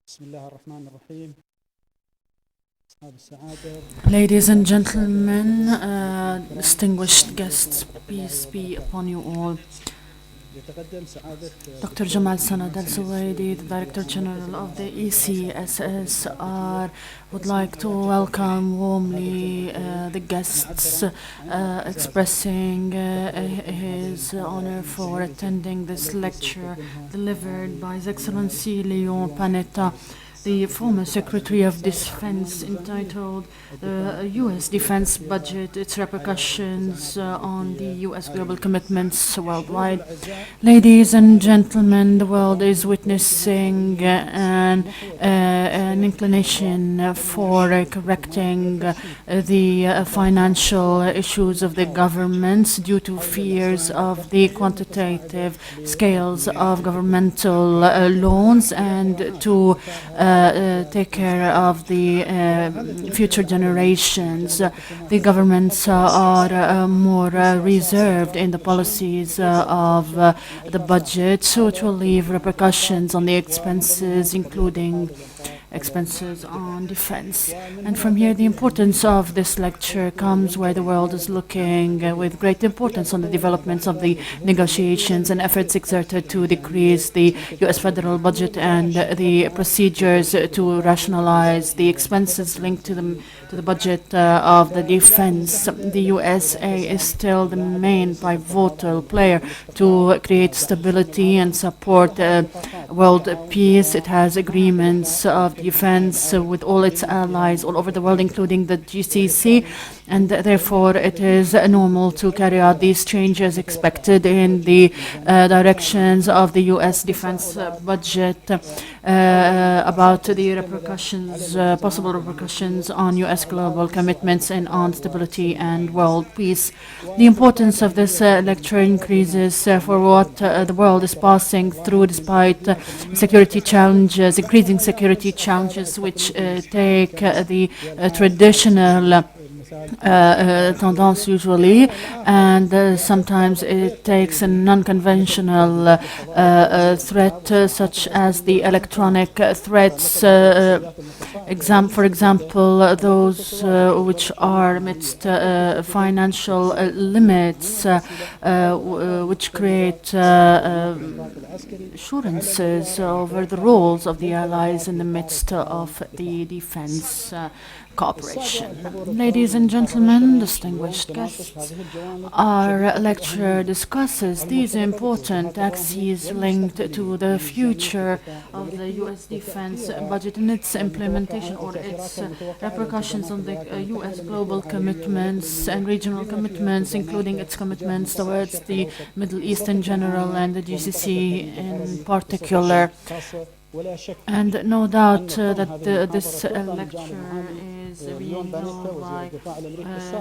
بسم الله الرحمن الرحيم. أصحاب السعادة. Ladies and gentlemen, distinguished guests, peace be upon you all. يتقدم سعادة Dr. Jamal Sanad al-Suwaidi, the Director General of the ECSSR, would like to welcome warmly the guests, expressing his honor for attending this lecture delivered by His Excellency Leon Panetta, the former Secretary of Defense, entitled the U.S. Defense Budget, Its Repercussions on the U.S. Global Commitments Worldwide. Ladies and gentlemen, the world is witnessing an inclination for correcting the financial issues of the governments due to fears of the quantitative scales of governmental loans and to take care of the future generations. The governments are more reserved in the policies of the budget, so it will leave repercussions on the expenses, including expenses on defense. And from here, the importance of this lecture comes where the world is looking with great importance on the developments of the negotiations and efforts exerted to decrease the U.S. federal budget and the procedures to rationalize the expenses linked to the budget of the defense. The USA is still the main pivotal player to create stability and support world peace. It has agreements of defense with all its allies all over the world, including the GCC, and therefore it is normal to carry out these changes expected in the directions of the U.S. defense budget about the repercussions, possible repercussions on U.S. global commitments and on stability and world peace. The importance of this lecture increases for what the world is passing through despite security challenges, increasing security challenges which take the traditional tendance usually, and sometimes it takes a non-conventional threat such as the electronic threats, for example, those which are amidst financial limits which create assurances over the roles of the allies in the midst of the defense cooperation. Ladies and gentlemen, distinguished guests, our lecture discusses these important axes linked to the future of the U.S. defense budget and its implementation or its repercussions on the U.S. global commitments and regional commitments, including its commitments towards the Middle East in general and the GCC in particular. And no doubt that this lecture is being known by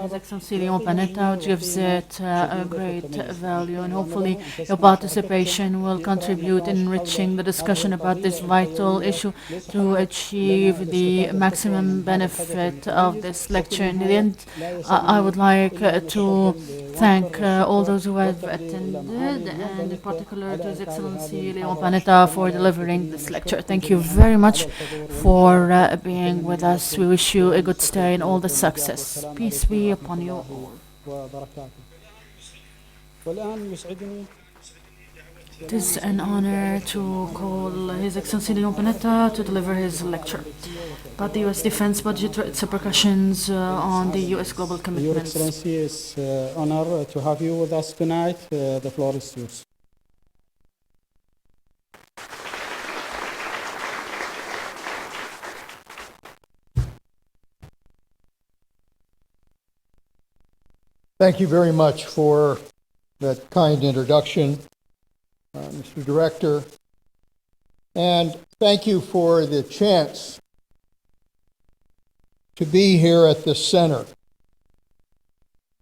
His Excellency Leon Panetta, which gives it a great value, and hopefully your participation will contribute in enriching the discussion about this vital issue to achieve the maximum benefit of this lecture. In the end, I would like to thank all those who have attended, and in particular to His Excellency Leon Panetta for delivering this lecture. Thank you very much for being with us. We wish you a good stay and all the success. Peace be upon you all. It is an honor to call His Excellency Leon Panetta to deliver his lecture about the U.S. defense budget, its repercussions on the U.S. global commitments. Your Excellency, it's an honor to have you with us tonight. The floor is yours. Thank you very much for that kind introduction, Mr. Director, and thank you for the chance to be here at the center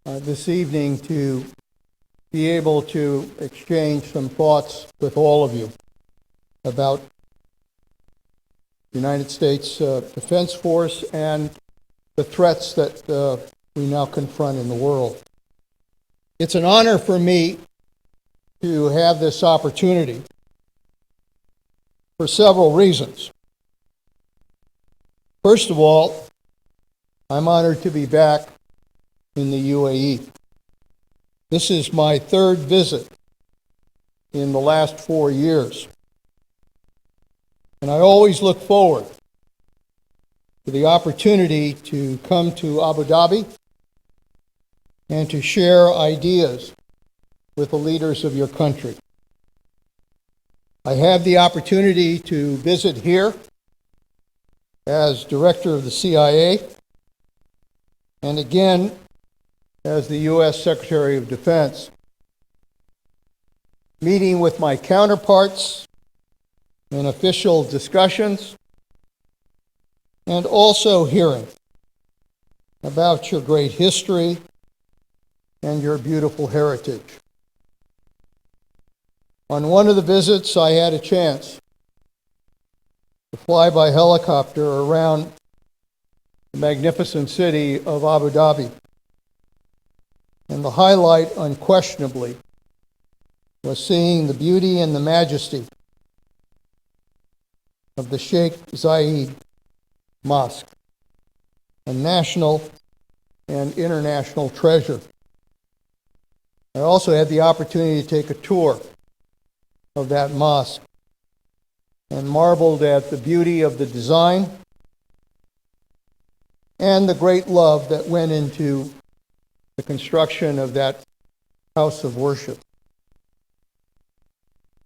this evening to be able to exchange some thoughts with all of you about the United States Defense Force and the threats that we now confront in the world. It's an honor for me to have this opportunity for several reasons. First of all, I'm honored to be back in the UAE. This is my third visit in the last 4 years. And I always look forward to the opportunity to come to Abu Dhabi and to share ideas with the leaders of your country. I have the opportunity to visit here as director of the CIA and again as the U.S. Secretary of Defense, meeting with my counterparts in official discussions and also hearing about your great history and your beautiful heritage. On one of the visits, I had a chance to fly by helicopter around the magnificent city of Abu Dhabi. And the highlight, unquestionably, was seeing the beauty and the majesty of the Sheikh Zayed Mosque, a national and international treasure. I also had the opportunity to take a tour of that mosque and marveled at the beauty of the design and the great love that went into the construction of that house of worship.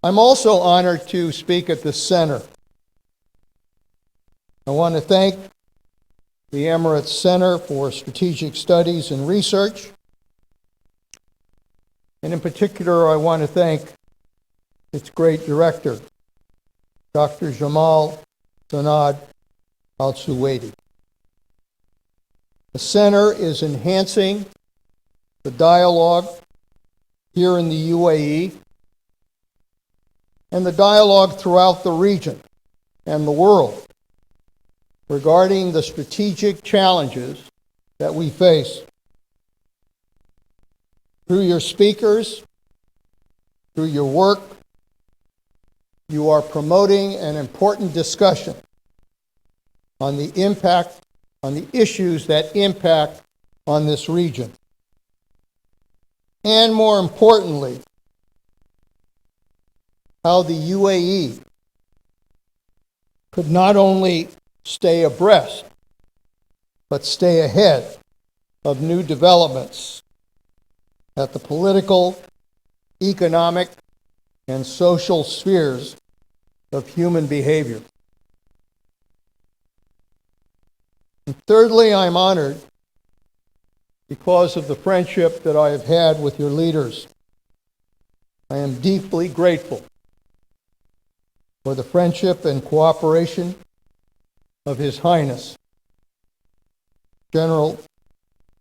I'm also honored to speak at the center. I want to thank the Emirates Center for Strategic Studies and Research. And in particular, I want to thank its great director, Dr. Jamal Sanad Al-Suwaidi. The center is enhancing the dialogue here in the UAE and the dialogue throughout the region and the world regarding the strategic challenges that we face. Through your speakers, through your work, you are promoting an important discussion on the impact, on the issues that impact on this region. And more importantly, how the UAE could not only stay abreast, but stay ahead of new developments at the political, economic, and social spheres of human behavior. And thirdly, I'm honored because of the friendship that I have had with your leaders. I am deeply grateful for the friendship and cooperation of His Highness, General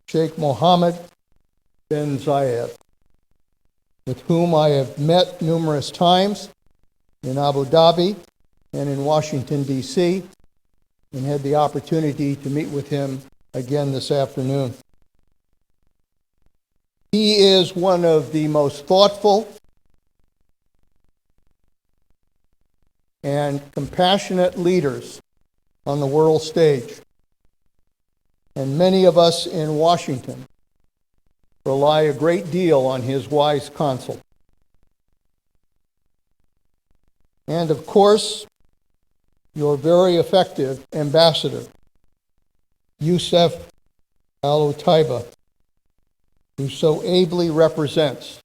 Sheikh Mohammed bin Zayed, with whom I have met numerous times in Abu Dhabi and in Washington, D.C., and had the opportunity to meet with him again this afternoon. He is one of the most thoughtful and compassionate leaders on the world stage, and many of us in Washington rely a great deal on his wise counsel. And of course, your very effective ambassador, Youssef Al-Otaiba, who so ably represents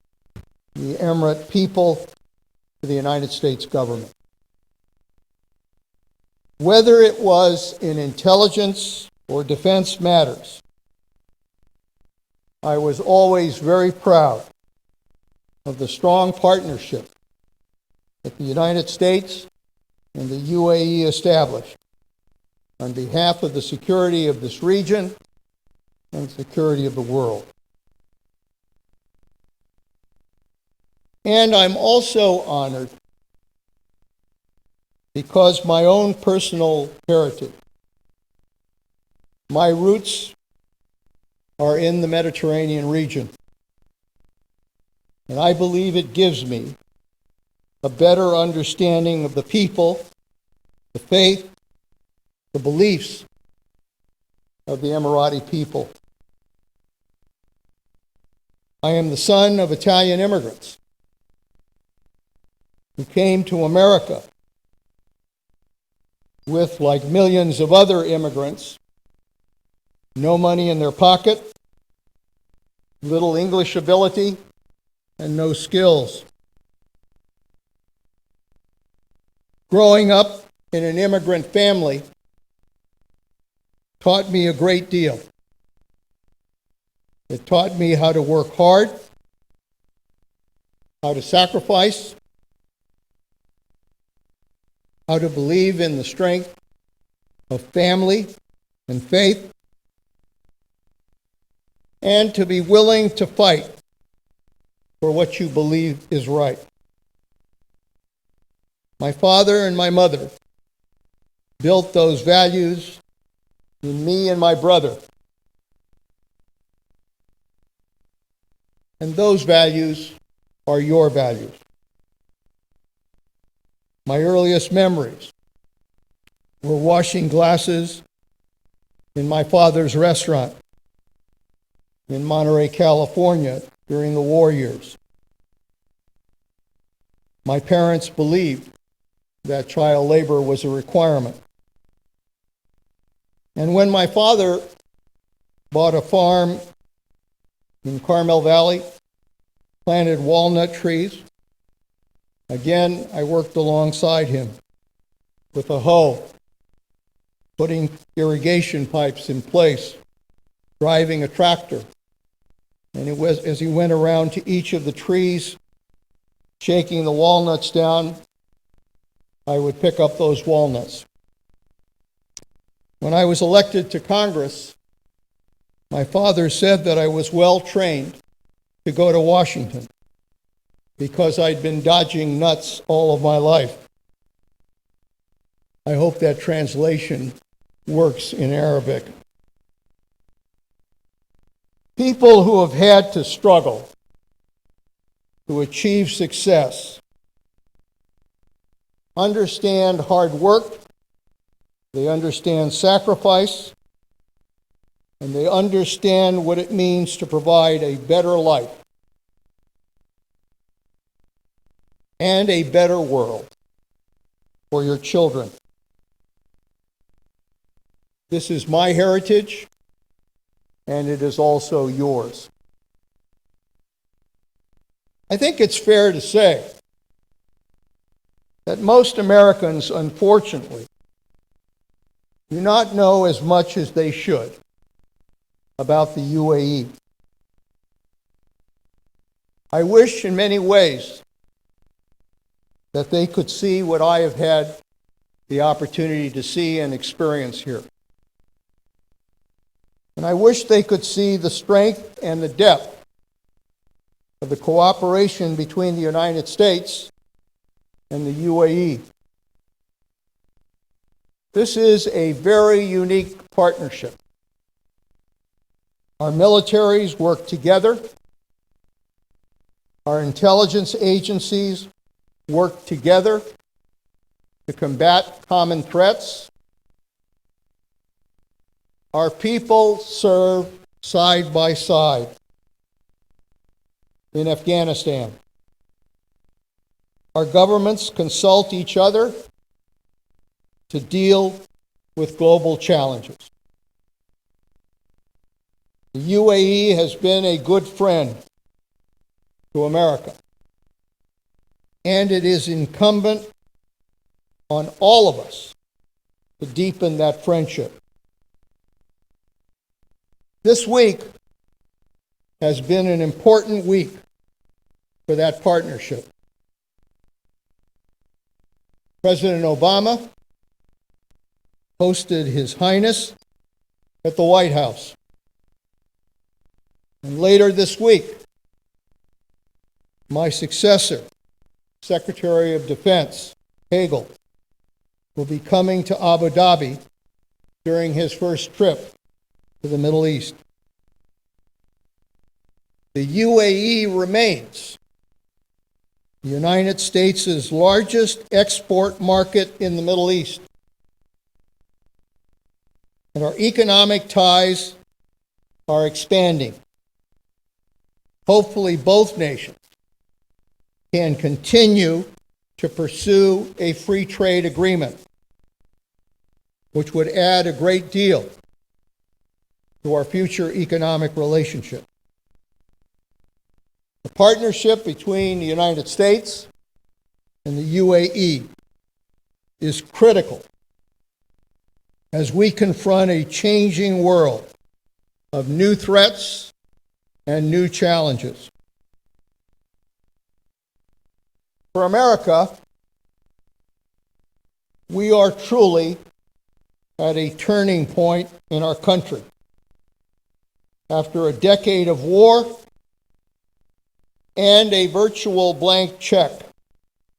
the Emirate people to the United States government. Whether it was in intelligence or defense matters, I was always very proud of the strong partnership that the United States and the UAE established on behalf of the security of this region and security of the world. And I'm also honored because my own personal heritage, my roots are in the Mediterranean region. And I believe it gives me a better understanding of the people, the faith, the beliefs, of the Emirati people. I am the son of Italian immigrants who came to America with, like millions of other immigrants, no money in their pocket, little English ability, and no skills. Growing up in an immigrant family taught me a great deal. It taught me how to work hard, how to sacrifice, how to believe in the strength of family and faith, and to be willing to fight for what you believe is right. My father and my mother built those values in me and my brother. And those values are your values. My earliest memories were washing glasses in my father's restaurant in Monterey, California during the war years. My parents believed that child labor was a requirement. And when my father bought a farm in Carmel Valley, planted walnut trees, again, I worked alongside him with a hoe, putting irrigation pipes in place, driving a tractor. And it was as he went around to each of the trees, shaking the walnuts down, I would pick up those walnuts. When I was elected to Congress, my father said that I was well trained to go to Washington because I'd been dodging nuts all of my life. I hope that translation works in Arabic. People who have had to struggle to achieve success understand hard work, they understand sacrifice, and they understand what it means to provide a better life and a better world for your children. This is my heritage, and it is also yours. I think it's fair to say that most Americans, unfortunately, do not know as much as they should about the UAE. I wish in many ways that they could see what I have had the opportunity to see and experience here. And I wish they could see the strength and the depth of the cooperation between the United States and the UAE. This is a very unique partnership. Our militaries work together. Our intelligence agencies work together to combat common threats. Our people serve side by side in Afghanistan. Our governments consult each other to deal with global challenges. The UAE has been a good friend to America, and it is incumbent on all of us to deepen that friendship. This week has been an important week for that partnership. President Obama hosted His Highness at the White House. And later this week, my successor, Secretary of Defense, Hagel, will be coming to Abu Dhabi during his first trip to the Middle East. The UAE remains the United States' largest export market in the Middle East. and our economic ties are expanding. Hopefully, both nations can continue to pursue a free trade agreement, which would add a great deal to our future economic relationship. The partnership between the United States and the UAE is critical as we confront a changing world of new threats and new challenges. For America, we are truly at a turning point in our country. After a decade of war and a virtual blank check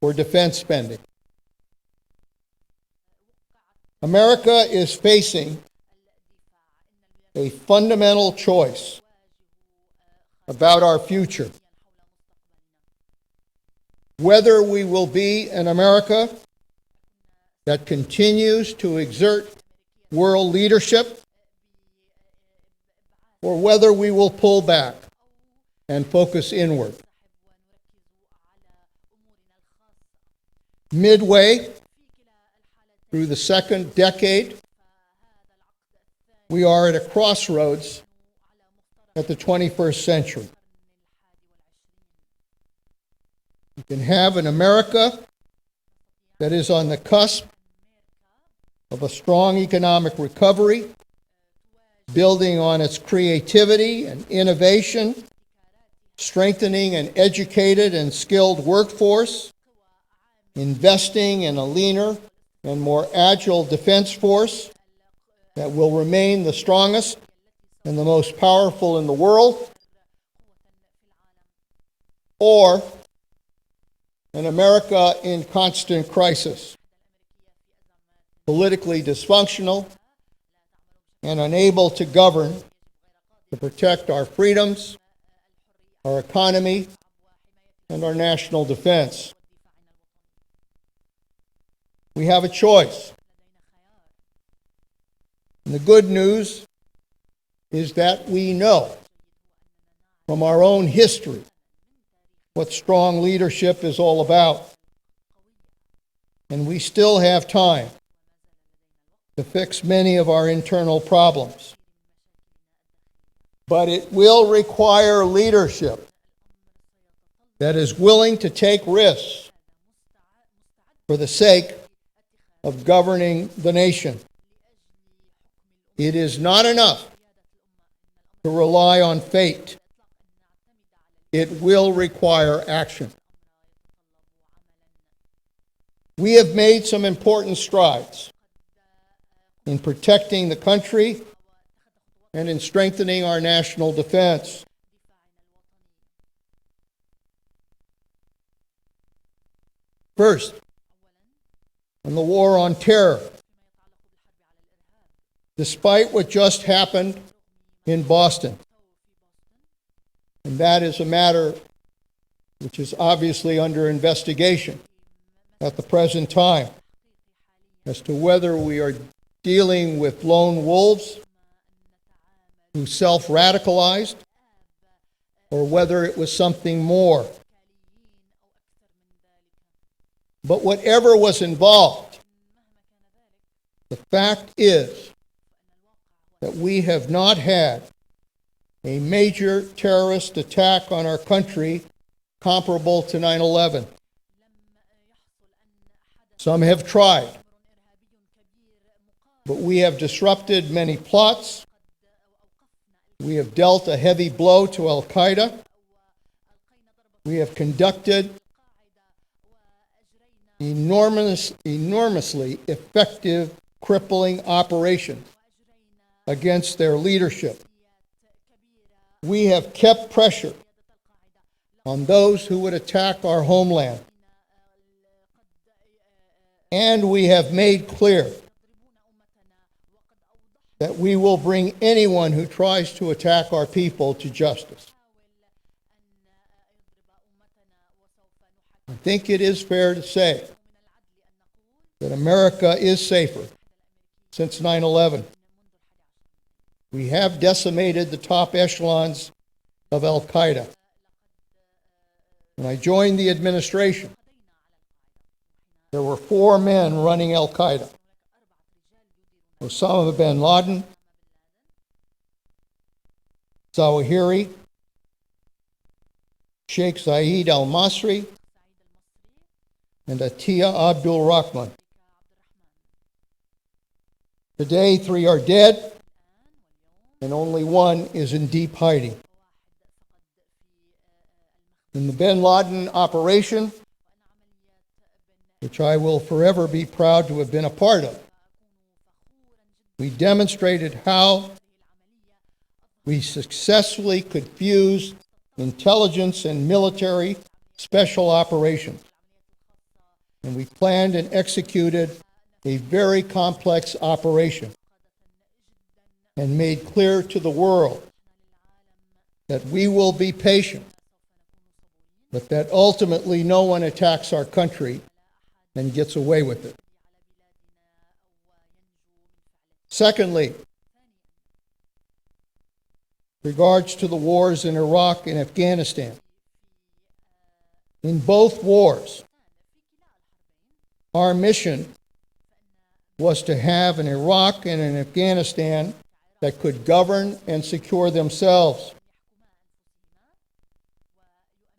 for defense spending, America is facing a fundamental choice about our future. Whether we will be an America that continues to exert world leadership, or whether we will pull back and focus inward. Midway through the second decade, we are at a crossroads at the 21st century. You can have an America that is on the cusp of a strong economic recovery, building on its creativity and innovation, strengthening an educated and skilled workforce, investing in a leaner and more agile defense force that will remain the strongest and the most powerful in the world, or an America in constant crisis, politically dysfunctional and unable to govern to protect our freedoms, our economy, and our national defense. We have a choice. And the good news is that we know from our own history what strong leadership is all about. And we still have time to fix many of our internal problems. But it will require leadership that is willing to take risks for the sake of governing the nation. It is not enough to rely on fate. It will require action. We have made some important strides in protecting the country and in strengthening our national defense. First, on the war on terror. Despite what just happened in Boston, and that is a matter which is obviously under investigation at the present time as to whether we are dealing with lone wolves who self-radicalized or whether it was something more. But whatever was involved, the fact is that we have not had a major terrorist attack on our country comparable to 9/11. Some have tried, but we have disrupted many plots. We have dealt a heavy blow to Al-Qaeda. We have conducted enormously effective crippling operations against their leadership. We have kept pressure on those who would attack our homeland. And we have made clear that we will bring anyone who tries to attack our people to justice. I think it is fair to say that America is safer since 9/11. We have decimated the top echelons of Al-Qaeda. When I joined the administration, there were 4 men running Al-Qaeda: Osama bin Laden, Zawahiri, Sheikh Zayed al-Masri, and Atiya Abdul Rahman. Today, 3 are dead, and only 1 is in deep hiding. In the bin Laden operation, which I will forever be proud to have been a part of, we demonstrated how we successfully could fuse intelligence and military special operations. And we planned and executed a very complex operation and made clear to the world that we will be patient, but that ultimately no one attacks our country and gets away with it. Secondly, regards to the wars in Iraq and Afghanistan. In both wars, our mission was to have an Iraq and an Afghanistan that could govern and secure themselves.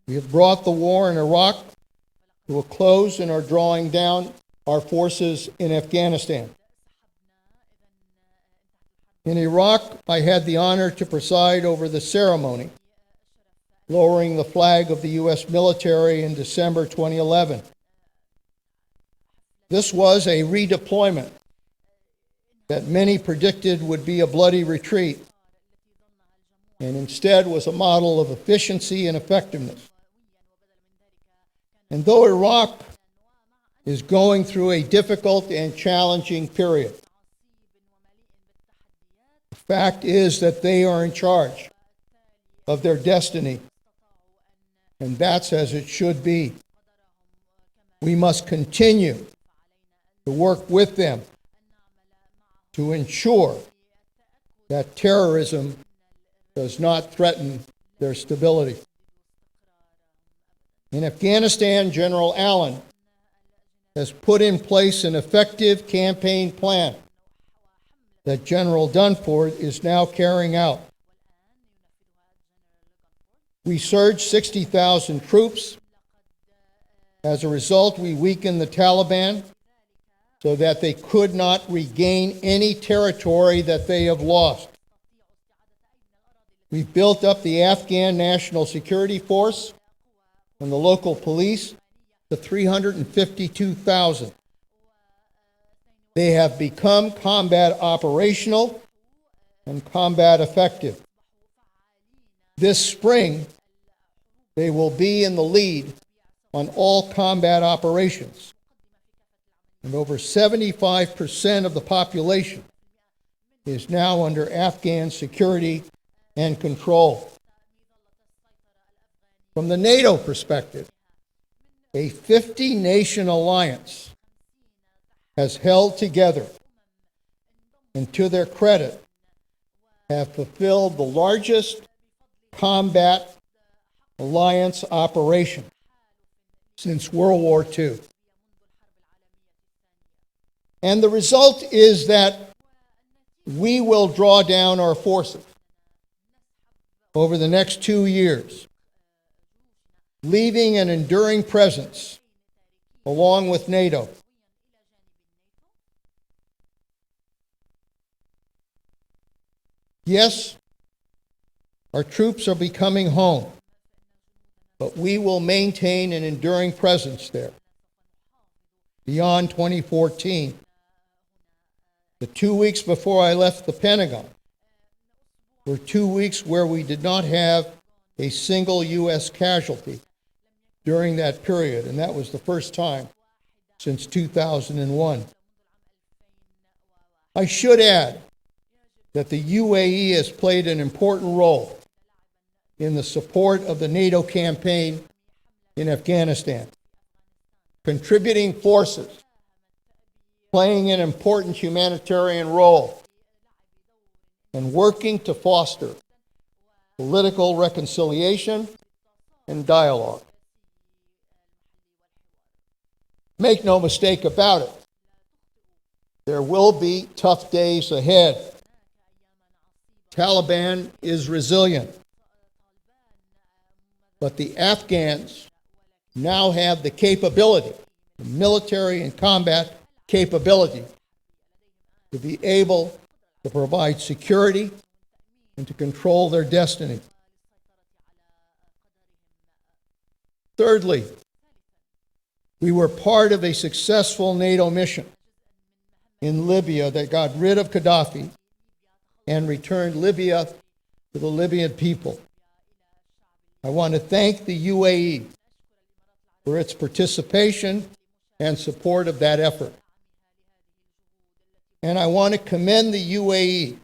We have brought the war in Iraq to a close and are drawing down our forces in Afghanistan. In Iraq, I had the honor to preside over the ceremony lowering the flag of the U.S. military in December 2011. This was a redeployment that many predicted would be a bloody retreat, and instead was a model of efficiency and effectiveness. And though Iraq is going through a difficult and challenging period, the fact is that they are in charge of their destiny, and that's as it should be. We must continue to work with them to ensure that terrorism does not threaten their stability. In Afghanistan, General Allen has put in place an effective campaign plan that General Dunford is now carrying out. We surged 60,000 troops. As a result, we weakened the Taliban so that they could not regain any territory that they have lost. We've built up the Afghan National Security Force and the local police to 352,000. They have become combat operational and combat effective. This spring, they will be in the lead on all combat operations. And over 75% of the population is now under Afghan security and control. From the NATO perspective, a 50-nation alliance has held together, and to their credit, have fulfilled the largest combat alliance operation since World War II. And the result is that we will draw down our forces over the next 2 years, leaving an enduring presence along with NATO. Yes, our troops are becoming home, but we will maintain an enduring presence there. Beyond 2014, the 2 weeks before I left the Pentagon were 2 weeks where we did not have a single U.S. casualty during that period, and that was the first time since 2001. I should add that the UAE has played an important role in the support of the NATO campaign in Afghanistan, contributing forces, playing an important humanitarian role, and working to foster political reconciliation and dialogue. Make no mistake about it, there will be tough days ahead. Taliban is resilient, but the Afghans now have the capability, the military and combat capability, to be able to provide security and to control their destiny. Thirdly, we were part of a successful NATO mission in Libya that got rid of Gaddafi and returned Libya to the Libyan people. I want to thank the UAE for its participation and support of that effort. And I want to commend the UAE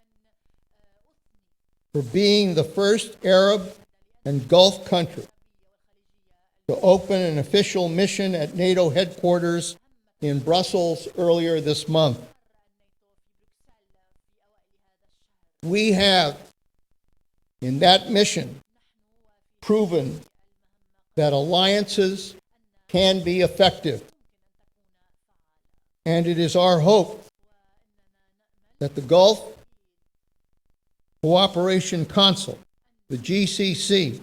for being the first Arab and Gulf country to open an official mission at NATO headquarters in Brussels earlier this month. We have, in that mission, proven that alliances can be effective. And it is our hope that the Gulf Cooperation Council, the GCC,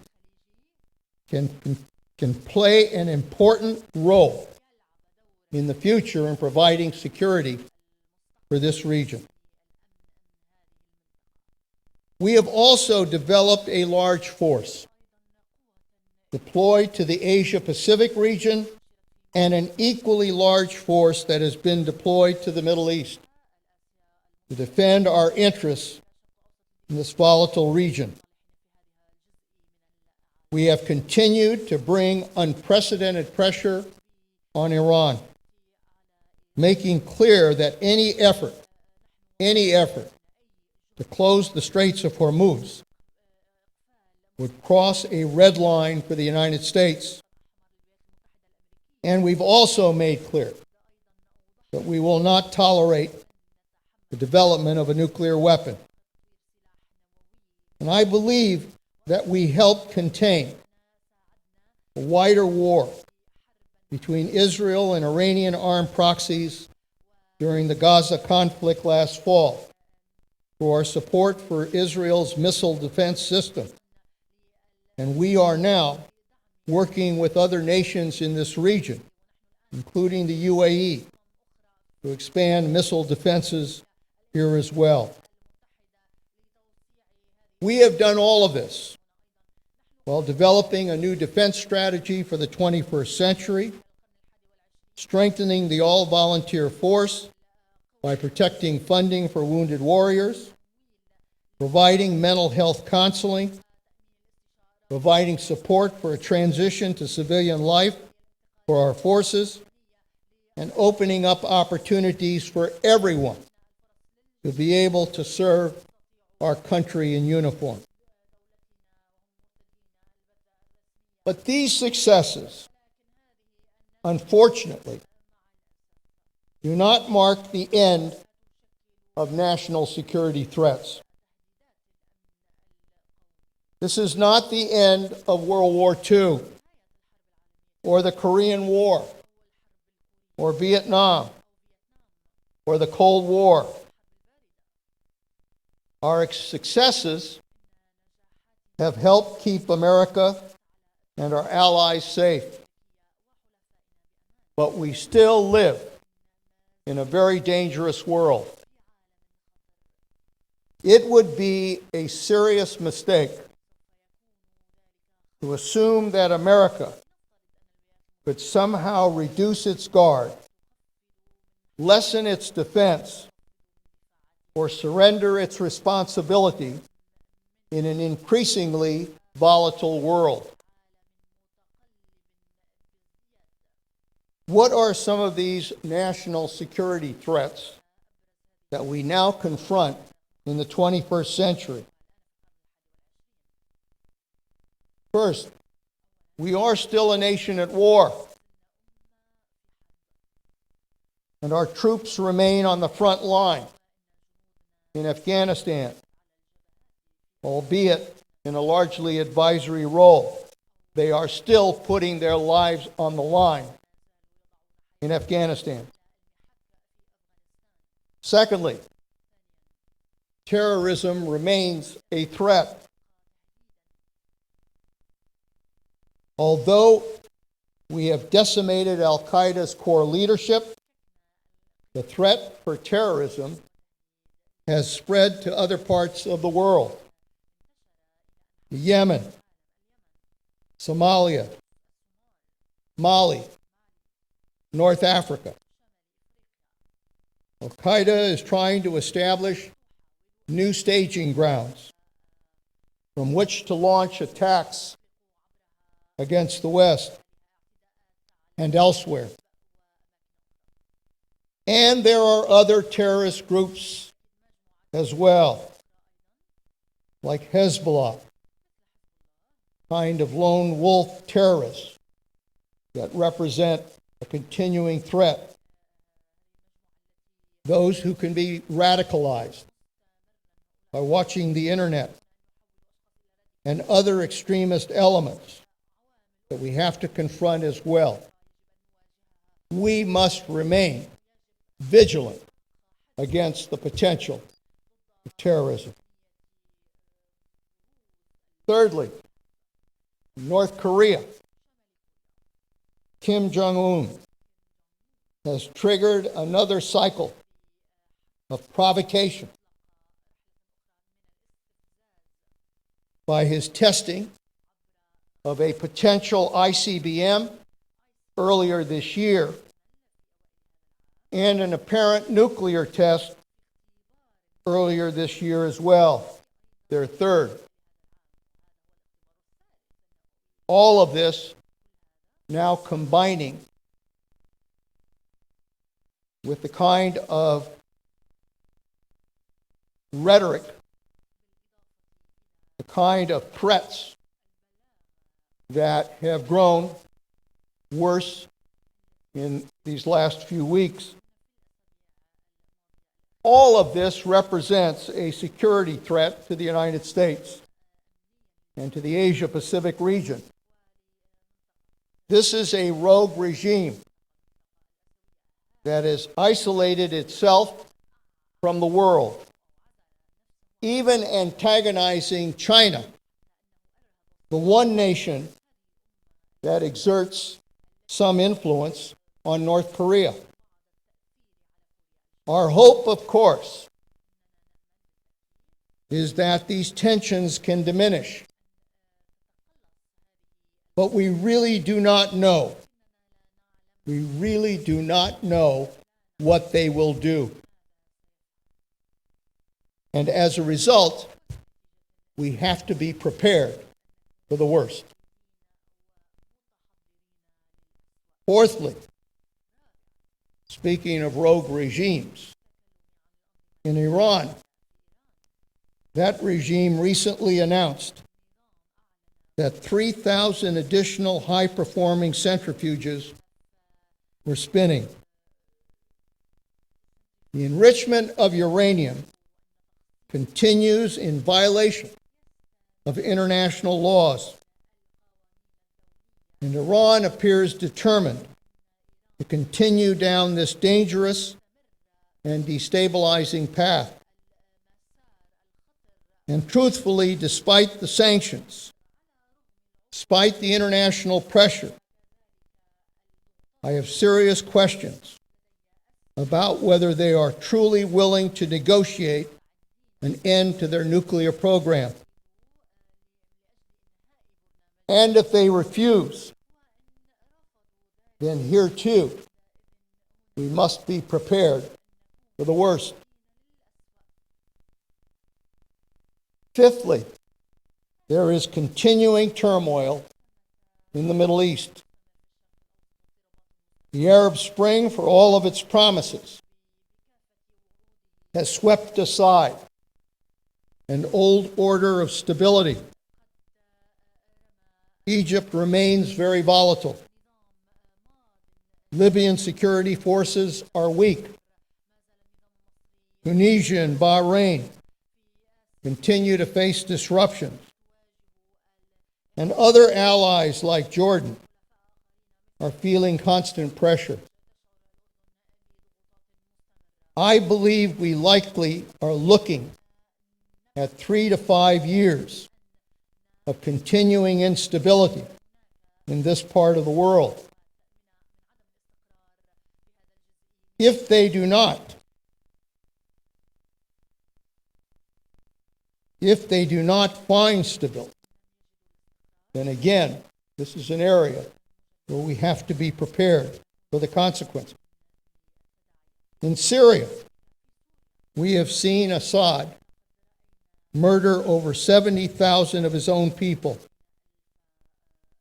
can play an important role in the future in providing security for this region. We have also developed a large force deployed to the Asia-Pacific region and an equally large force that has been deployed to the Middle East to defend our interests in this volatile region. We have continued to bring unprecedented pressure on Iran, making clear that any effort to close the Straits of Hormuz would cross a red line for the United States. And we've also made clear that we will not tolerate the development of a nuclear weapon. And I believe that we helped contain a wider war between Israel and Iranian armed proxies during the Gaza conflict last fall through our support for Israel's missile defense system. And we are now working with other nations in this region, including the UAE, to expand missile defenses here as well. We have done all of this while developing a new defense strategy for the 21st century, strengthening the all-volunteer force by protecting funding for wounded warriors, providing mental health counseling, providing support for a transition to civilian life for our forces, and opening up opportunities for everyone to be able to serve our country in uniform. But these successes, unfortunately, do not mark the end of national security threats. This is not the end of World War II, or the Korean War, or Vietnam, or the Cold War. Our successes have helped keep America and our allies safe. But we still live in a very dangerous world. It would be a serious mistake to assume that America could somehow reduce its guard, lessen its defense, or surrender its responsibility in an increasingly volatile world. What are some of these national security threats that we now confront in the 21st century? First, we are still a nation at war, and our troops remain on the front line in Afghanistan, albeit in a largely advisory role. They are still putting their lives on the line in Afghanistan. Secondly, terrorism remains a threat. Although we have decimated al-Qaeda's core leadership, the threat for terrorism has spread to other parts of the world. Yemen, Somalia, Mali, North Africa. Al-Qaeda is trying to establish new staging grounds from which to launch attacks against the West and elsewhere. And there are other terrorist groups as well, like Hezbollah, kind of lone wolf terrorists that represent a continuing threat. Those who can be radicalized by watching the internet, and other extremist elements that we have to confront as well. We must remain vigilant against the potential of terrorism. Thirdly, North Korea. Kim Jong-un has triggered another cycle of provocation by his testing of a potential ICBM earlier this year and an apparent nuclear test earlier this year as well, their third. All of this now combining with the kind of rhetoric, the kind of threats that have grown worse in these last few weeks. All of this represents a security threat to the United States and to the Asia-Pacific region. This is a rogue regime that has isolated itself from the world, even antagonizing China, the one nation that exerts some influence on North Korea. Our hope, of course, is that these tensions can diminish. But we really do not know. We really do not know what they will do. And as a result, we have to be prepared for the worst. Fourthly, speaking of rogue regimes, in Iran, that regime recently announced that 3,000 additional high-performing centrifuges were spinning. The enrichment of uranium continues in violation of international laws, and Iran appears determined to continue down this dangerous and destabilizing path. And truthfully, despite the sanctions, despite the international pressure, I have serious questions about whether they are truly willing to negotiate an end to their nuclear program. And if they refuse, then here too, we must be prepared for the worst. Fifthly, there is continuing turmoil in the Middle East. The Arab Spring, for all of its promises, has swept aside an old order of stability. Egypt remains very volatile. Libyan security forces are weak. Tunisia and Bahrain continue to face disruptions, and other allies like Jordan are feeling constant pressure. I believe we likely are looking at 3 to 5 years of continuing instability in this part of the world. If they do not find stability, then again, this is an area where we have to be prepared for the consequences. In Syria, we have seen Assad murder over 70,000 of his own people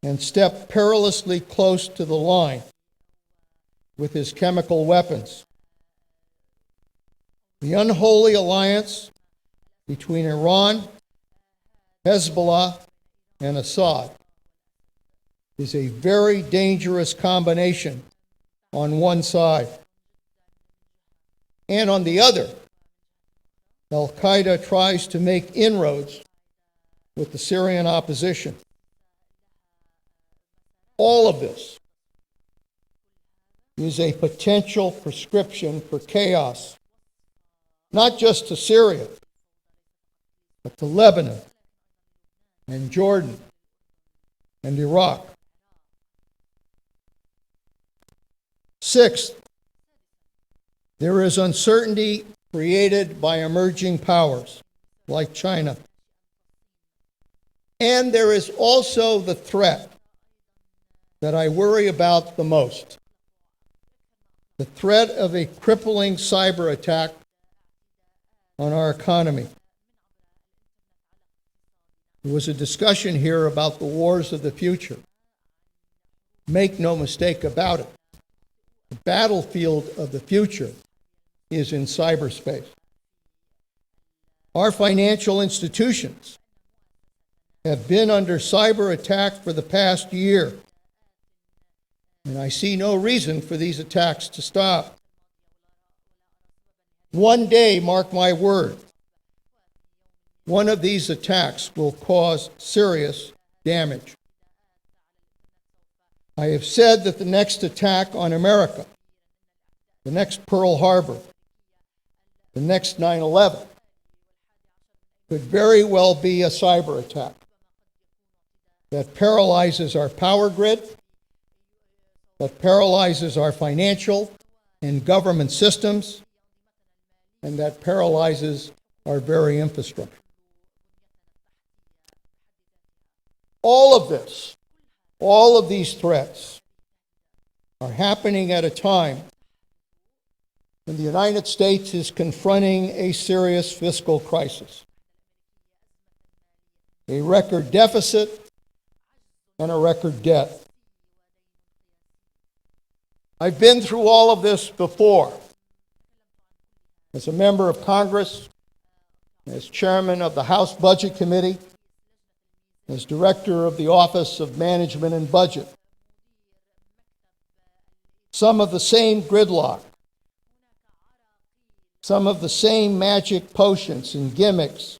and step perilously close to the line with his chemical weapons. The unholy alliance between Iran, Hezbollah, and Assad is a very dangerous combination on one side. And on the other, Al-Qaeda tries to make inroads with the Syrian opposition. All of this is a potential prescription for chaos, not just to Syria, but to Lebanon and Jordan and Iraq. Sixth, there is uncertainty created by emerging powers like China. And there is also the threat that I worry about the most, the threat of a crippling cyber attack on our economy. There was a discussion here about the wars of the future. Make no mistake about it. The battlefield of the future is in cyberspace. Our financial institutions have been under cyber attack for the past year, and I see no reason for these attacks to stop. One day, mark my word, one of these attacks will cause serious damage. I have said that the next attack on America, the next Pearl Harbor, the next 9/11, could very well be a cyber attack that paralyzes our power grid, that paralyzes our financial and government systems, and that paralyzes our very infrastructure. All of this, all of these threats are happening at a time when the United States is confronting a serious fiscal crisis, a record deficit, and a record debt. I've been through all of this before. As a member of Congress, as chairman of the House Budget Committee, as director of the Office of Management and Budget. Some of the same gridlock, some of the same magic potions and gimmicks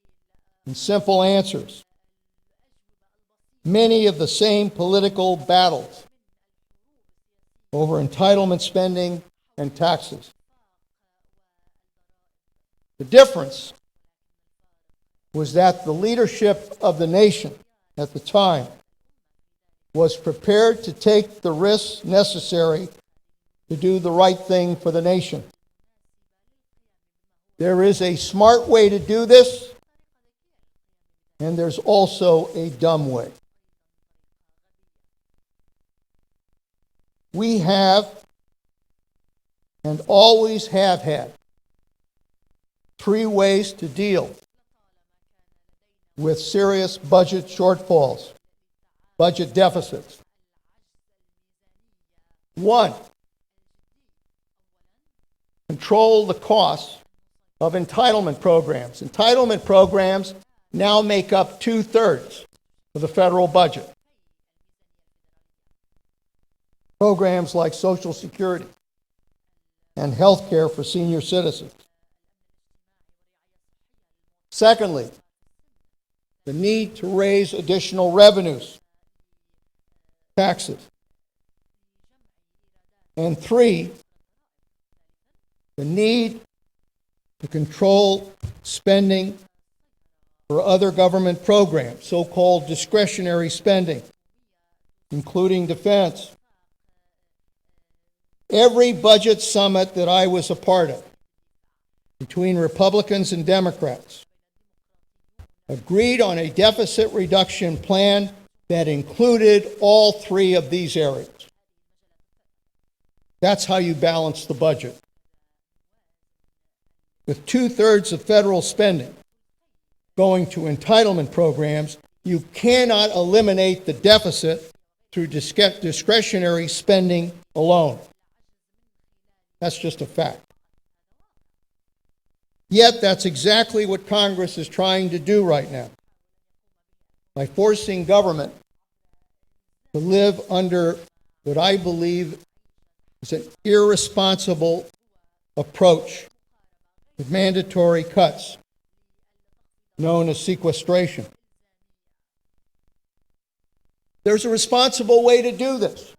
and simple answers, many of the same political battles over entitlement spending and taxes. The difference was that the leadership of the nation at the time was prepared to take the risks necessary to do the right thing for the nation. There is a smart way to do this, and there's also a dumb way. We have and always have had 3 ways to deal with serious budget shortfalls, budget deficits. 1, control the costs of entitlement programs. Entitlement programs now make up 2/3 of the federal budget. Programs like Social Security and health care for senior citizens. Secondly, the need to raise additional revenues, taxes. And 3, the need to control spending for other government programs, so-called discretionary spending, including defense. Every budget summit that I was a part of, between Republicans and Democrats, agreed on a deficit reduction plan that included all 3 of these areas. That's how you balance the budget. With 2/3 of federal spending going to entitlement programs, you cannot eliminate the deficit through discretionary spending alone. That's just a fact. Yet that's exactly what Congress is trying to do right now, by forcing government to live under what I believe is an irresponsible approach with mandatory cuts known as sequestration. There's a responsible way to do this.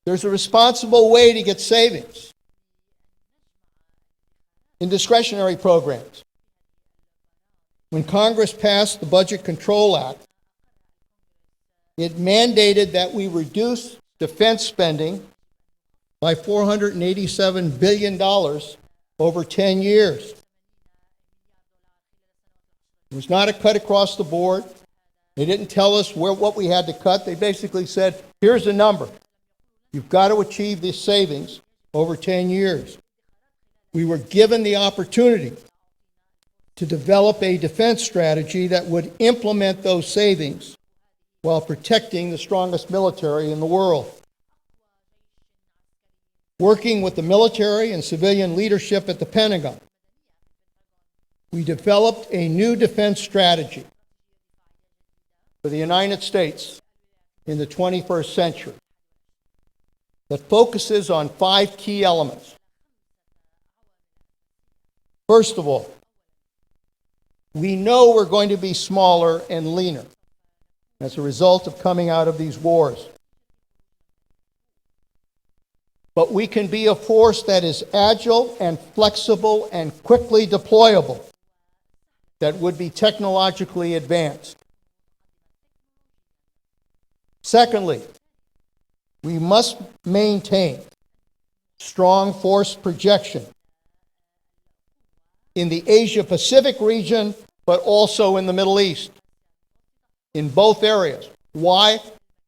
There's a responsible way to get savings in discretionary programs. When Congress passed the Budget Control Act, it mandated that we reduce defense spending by $487 billion over 10 years. It was not a cut across the board. They didn't tell us what we had to cut. They basically said, here's a number. You've got to achieve these savings over 10 years. We were given the opportunity to develop a defense strategy that would implement those savings while protecting the strongest military in the world. Working with the military and civilian leadership at the Pentagon, we developed a new defense strategy for the United States in the 21st century that focuses on 5 key elements. First of all, we know we're going to be smaller and leaner as a result of coming out of these wars. But we can be a force that is agile and flexible and quickly deployable, that would be technologically advanced. Secondly, we must maintain strong force projection in the Asia-Pacific region, but also in the Middle East, in both areas. Why?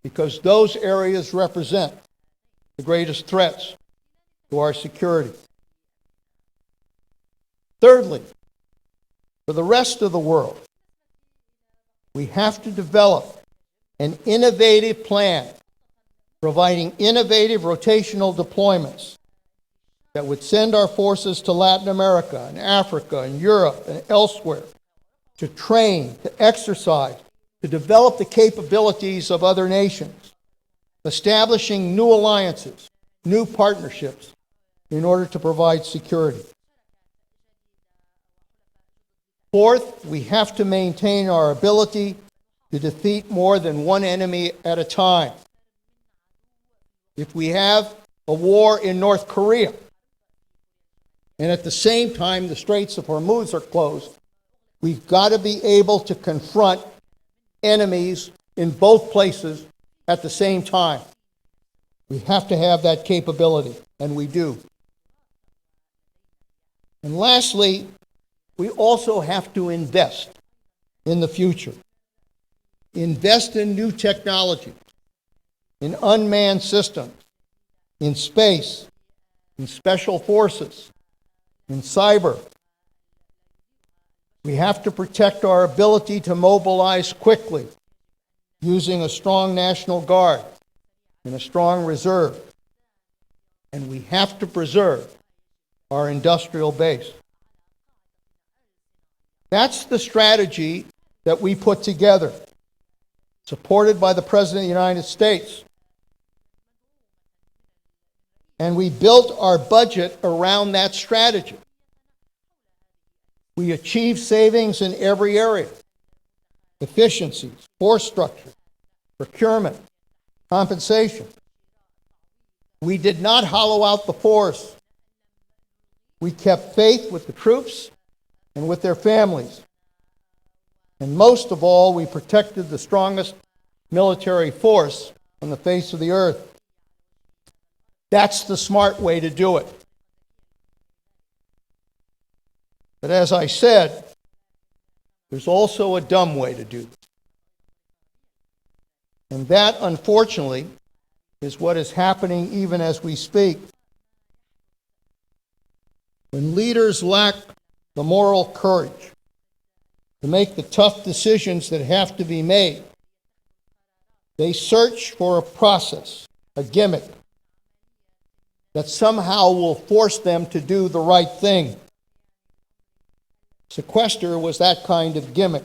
Because those areas represent the greatest threats to our security. Thirdly, for the rest of the world, we have to develop an innovative plan providing innovative rotational deployments that would send our forces to Latin America and Africa and Europe and elsewhere to train, to exercise, to develop the capabilities of other nations, establishing new alliances, new partnerships in order to provide security. Fourth, we have to maintain our ability to defeat more than one enemy at a time. If we have a war in North Korea, and at the same time the Straits of Hormuz are closed, we've got to be able to confront enemies in both places at the same time. We have to have that capability, and we do. And lastly, we also have to invest in the future. Invest in new technology, in unmanned systems, in space, in special forces, in cyber. We have to protect our ability to mobilize quickly using a strong National Guard and a strong reserve. And we have to preserve our industrial base. That's the strategy that we put together, supported by the President of the United States. And we built our budget around that strategy. We achieved savings in every area. efficiencies, force structure, procurement, compensation. We did not hollow out the force. We kept faith with the troops and with their families. And most of all, we protected the strongest military force on the face of the earth. That's the smart way to do it. But as I said, there's also a dumb way to do this. And that, unfortunately, is what is happening even as we speak. When leaders lack the moral courage to make the tough decisions that have to be made, they search for a process, a gimmick, that somehow will force them to do the right thing. Sequester was that kind of gimmick.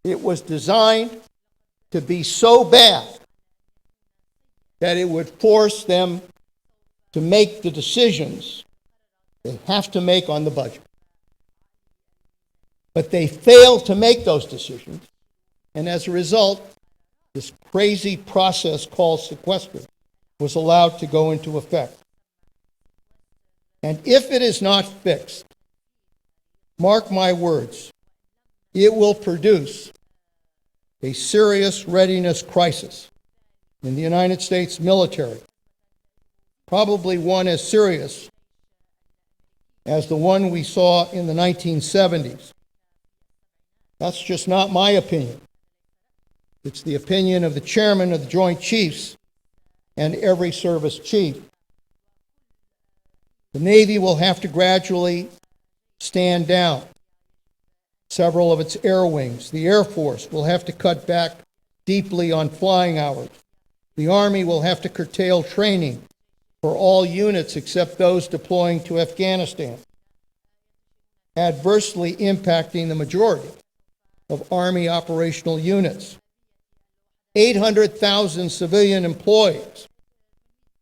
It was designed to be so bad that it would force them to make the decisions they have to make on the budget. But they failed to make those decisions, and as a result, this crazy process called sequester was allowed to go into effect. And if it is not fixed, mark my words, it will produce a serious readiness crisis in the United States military, probably one as serious as the one we saw in the 1970s. That's just not my opinion. It's the opinion of the chairman of the Joint Chiefs and every service chief. The Navy will have to gradually stand down several of its air wings. The Air Force will have to cut back deeply on flying hours. The Army will have to curtail training for all units except those deploying to Afghanistan, adversely impacting the majority of Army operational units. 800,000 civilian employees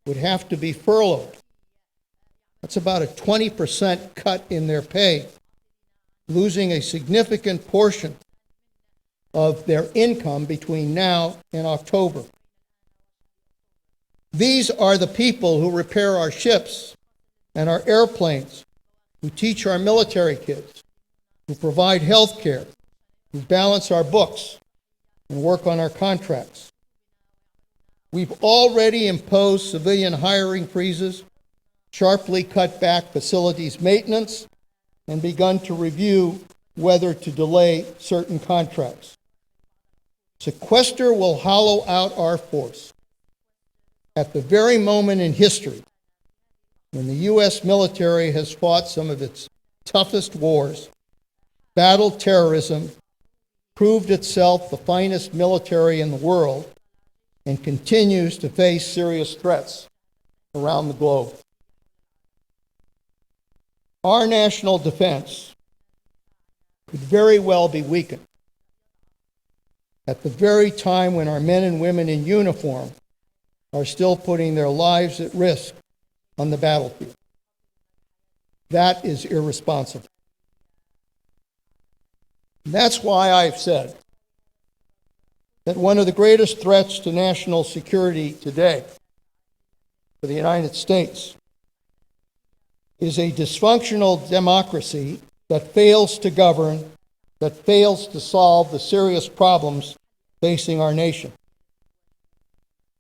would have to be furloughed. That's about a 20% cut in their pay, losing a significant portion of their income between now and October. These are the people who repair our ships and our airplanes, who teach our military kids, who provide health care, who balance our books and work on our contracts. We've already imposed civilian hiring freezes, sharply cut back facilities maintenance, and begun to review whether to delay certain contracts. Sequester will hollow out our force at the very moment in history when the U.S. military has fought some of its toughest wars, battled terrorism, proved itself the finest military in the world, and continues to face serious threats around the globe. Our national defense could very well be weakened at the very time when our men and women in uniform are still putting their lives at risk on the battlefield. That is irresponsible. And that's why I've said that one of the greatest threats to national security today for the United States is a dysfunctional democracy that fails to govern, that fails to solve the serious problems facing our nation.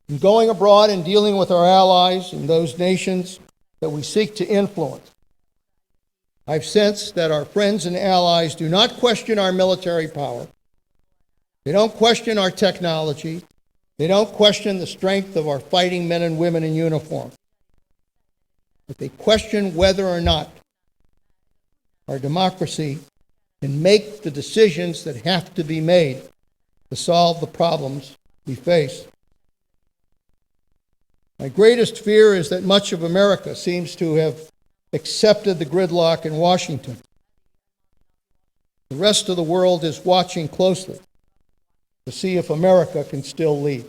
In going abroad and dealing with our allies in those nations that we seek to influence, I've sensed that our friends and allies do not question our military power. They don't question our technology. They don't question the strength of our fighting men and women in uniform. But they question whether or not our democracy can make the decisions that have to be made to solve the problems we face. My greatest fear is that much of America seems to have accepted the gridlock in Washington. The rest of the world is watching closely to see if America can still lead.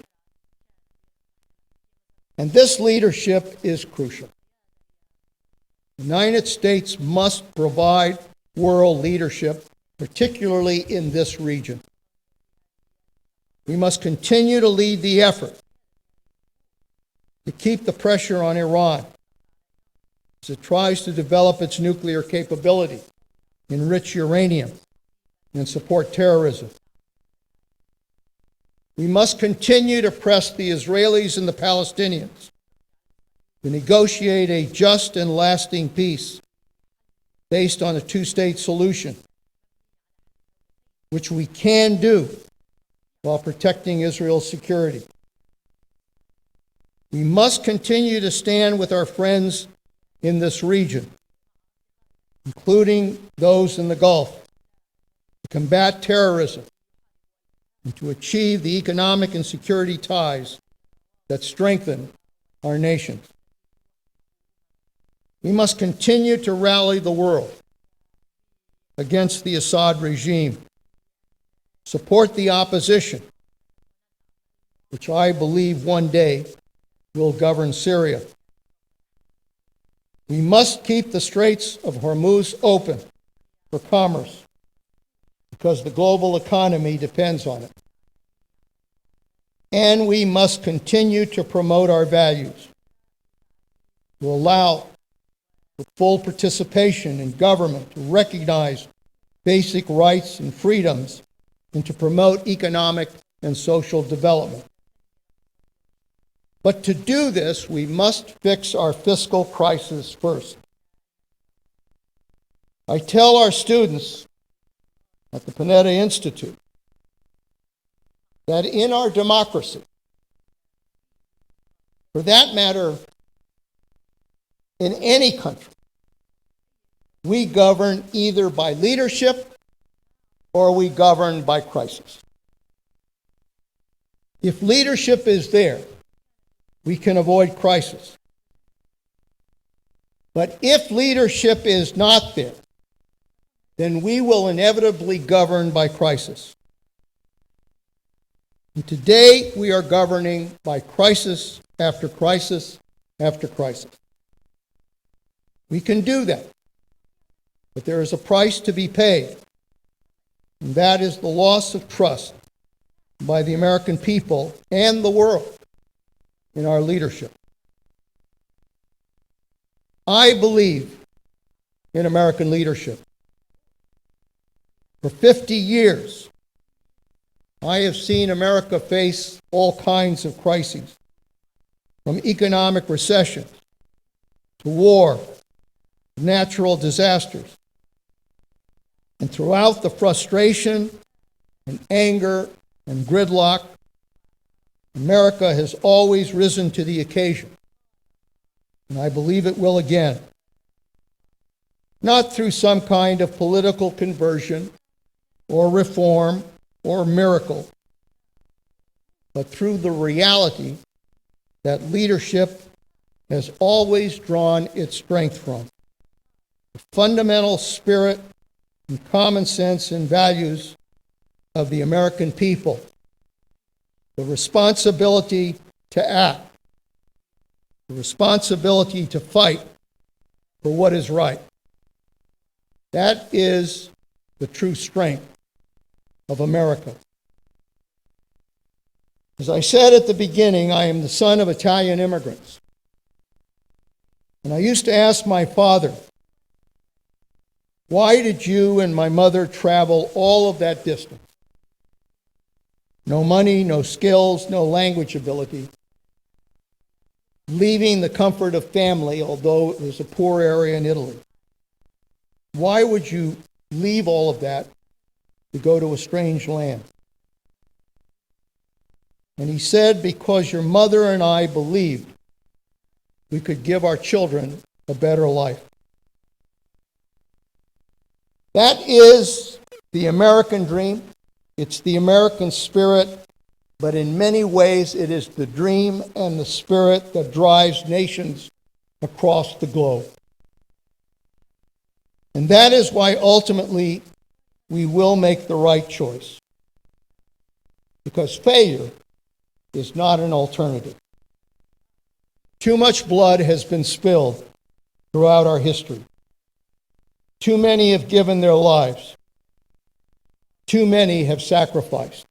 And this leadership is crucial. The United States must provide world leadership particularly in this region. We must continue to lead the effort to keep the pressure on Iran as it tries to develop its nuclear capability, enrich uranium, and support terrorism. We must continue to press the Israelis and the Palestinians to negotiate a just and lasting peace based on a two-state solution, which we can do while protecting Israel's security. We must continue to stand with our friends in this region, including those in the Gulf, to combat terrorism and to achieve the economic and security ties that strengthen our nation. We must continue to rally the world against the Assad regime, support the opposition, which I believe one day will govern Syria. We must keep the Straits of Hormuz open for commerce because the global economy depends on it. And we must continue to promote our values, to allow for full participation in government, to recognize basic rights and freedoms, and to promote economic and social development. But to do this, we must fix our fiscal crisis first. I tell our students at the Panetta Institute that in our democracy, for that matter, in any country, we govern either by leadership or we govern by crisis. If leadership is there, we can avoid crisis. But if leadership is not there, then we will inevitably govern by crisis. And today we are governing by crisis after crisis after crisis. We can do that, but there is a price to be paid, and that is the loss of trust by the American people and the world in our leadership. I believe in American leadership. For 50 years, I have seen America face all kinds of crises, from economic recession to war, natural disasters. And throughout the frustration and anger and gridlock, America has always risen to the occasion, and I believe it will again. Not through some kind of political conversion or reform or miracle, but through the reality that leadership has always drawn its strength from. The fundamental spirit and common sense and values of the American people, the responsibility to act, the responsibility to fight for what is right. That is the true strength of America. As I said at the beginning, I am the son of Italian immigrants. And I used to ask my father, why did you and my mother travel all of that distance? No money, no skills, no language ability. Leaving the comfort of family, although it was a poor area in Italy. Why would you leave all of that to go to a strange land? And he said, because your mother and I believed we could give our children a better life. That is the American dream. It's the American spirit, but in many ways it is the dream and the spirit that drives nations across the globe. And that is why ultimately we will make the right choice. Because failure is not an alternative. Too much blood has been spilled throughout our history. Too many have given their lives. too many have sacrificed.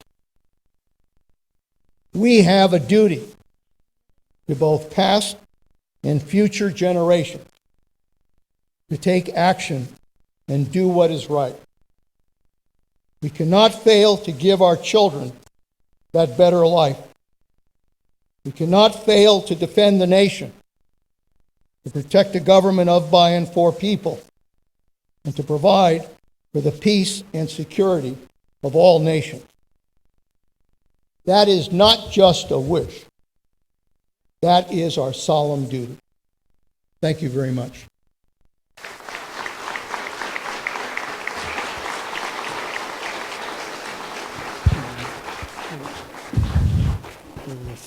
We have a duty to both past and future generations to take action and do what is right. We cannot fail to give our children that better life. We cannot fail to defend the nation, to protect a government of, by, and for people, and to provide for the peace and security of all nations. That is not just a wish. That is our solemn duty. Thank you very much.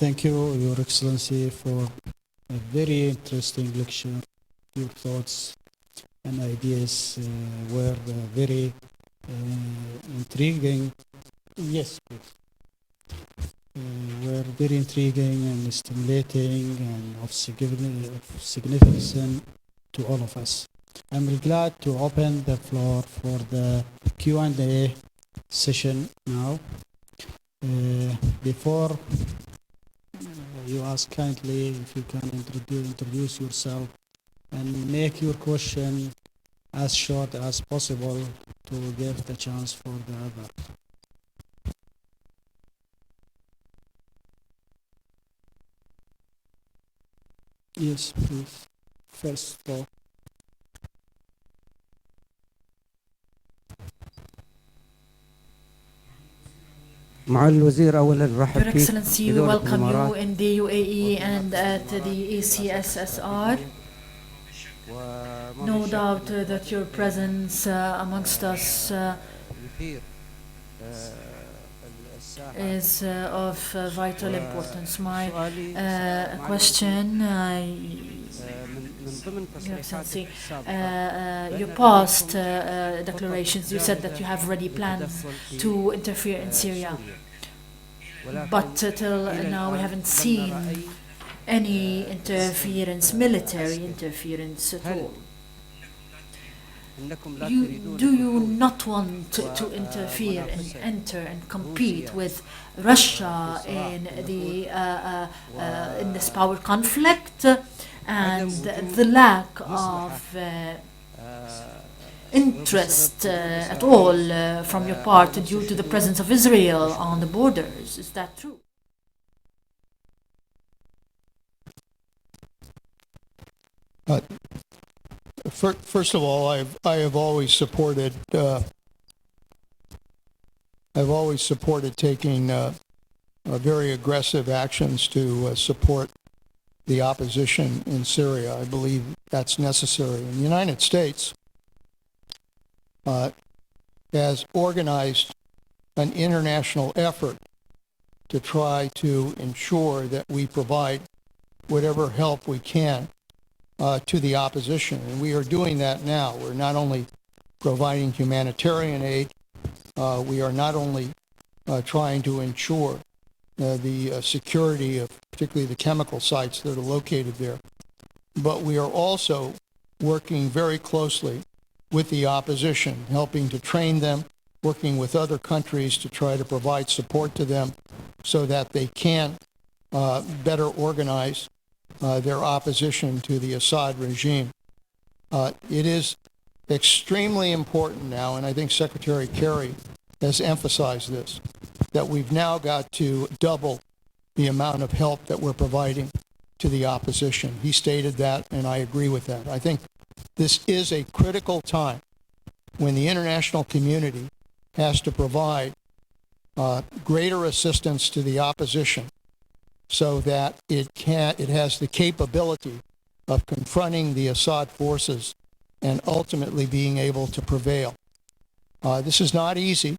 Thank you, Your Excellency, for a very interesting lecture. Your thoughts and ideas were very intriguing. Yes, please. Were very intriguing and stimulating and of significance to all of us. I'm glad to open the floor for the Q&A session now. Before you ask kindly if you can introduce yourself and make your question as short as possible to give the chance for the other. Yes, please. First floor. Your Excellency, we welcome you in the UAE and at the ECSSR. No doubt that your presence amongst us is of vital importance. My question, Your Excellency, your past declarations, you said that you have ready plans to interfere in Syria. But till now we haven't seen any interference, military interference at all. Do you not want to interfere and enter and compete with Russia in this power conflict and the lack of interest at all from your part due to the presence of Israel on the borders? Is that true? First of all, I have always supported taking very aggressive actions to support the opposition in Syria. I believe that's necessary. And the United States has organized an international effort to try to ensure that we provide whatever help we can to the opposition. And we are doing that now. We're not only providing humanitarian aid, we are not only trying to ensure the security of particularly the chemical sites that are located there, but we are also working very closely with the opposition, helping to train them, working with other countries to try to provide support to them so that they can better organize their opposition to the Assad regime. It is extremely important now, and I think Secretary Kerry has emphasized this, that we've now got to double the amount of help that we're providing to the opposition. He stated that, and I agree with that. I think this is a critical time when the international community has to provide greater assistance to the opposition so that it has the capability of confronting the Assad forces and ultimately being able to prevail. This is not easy.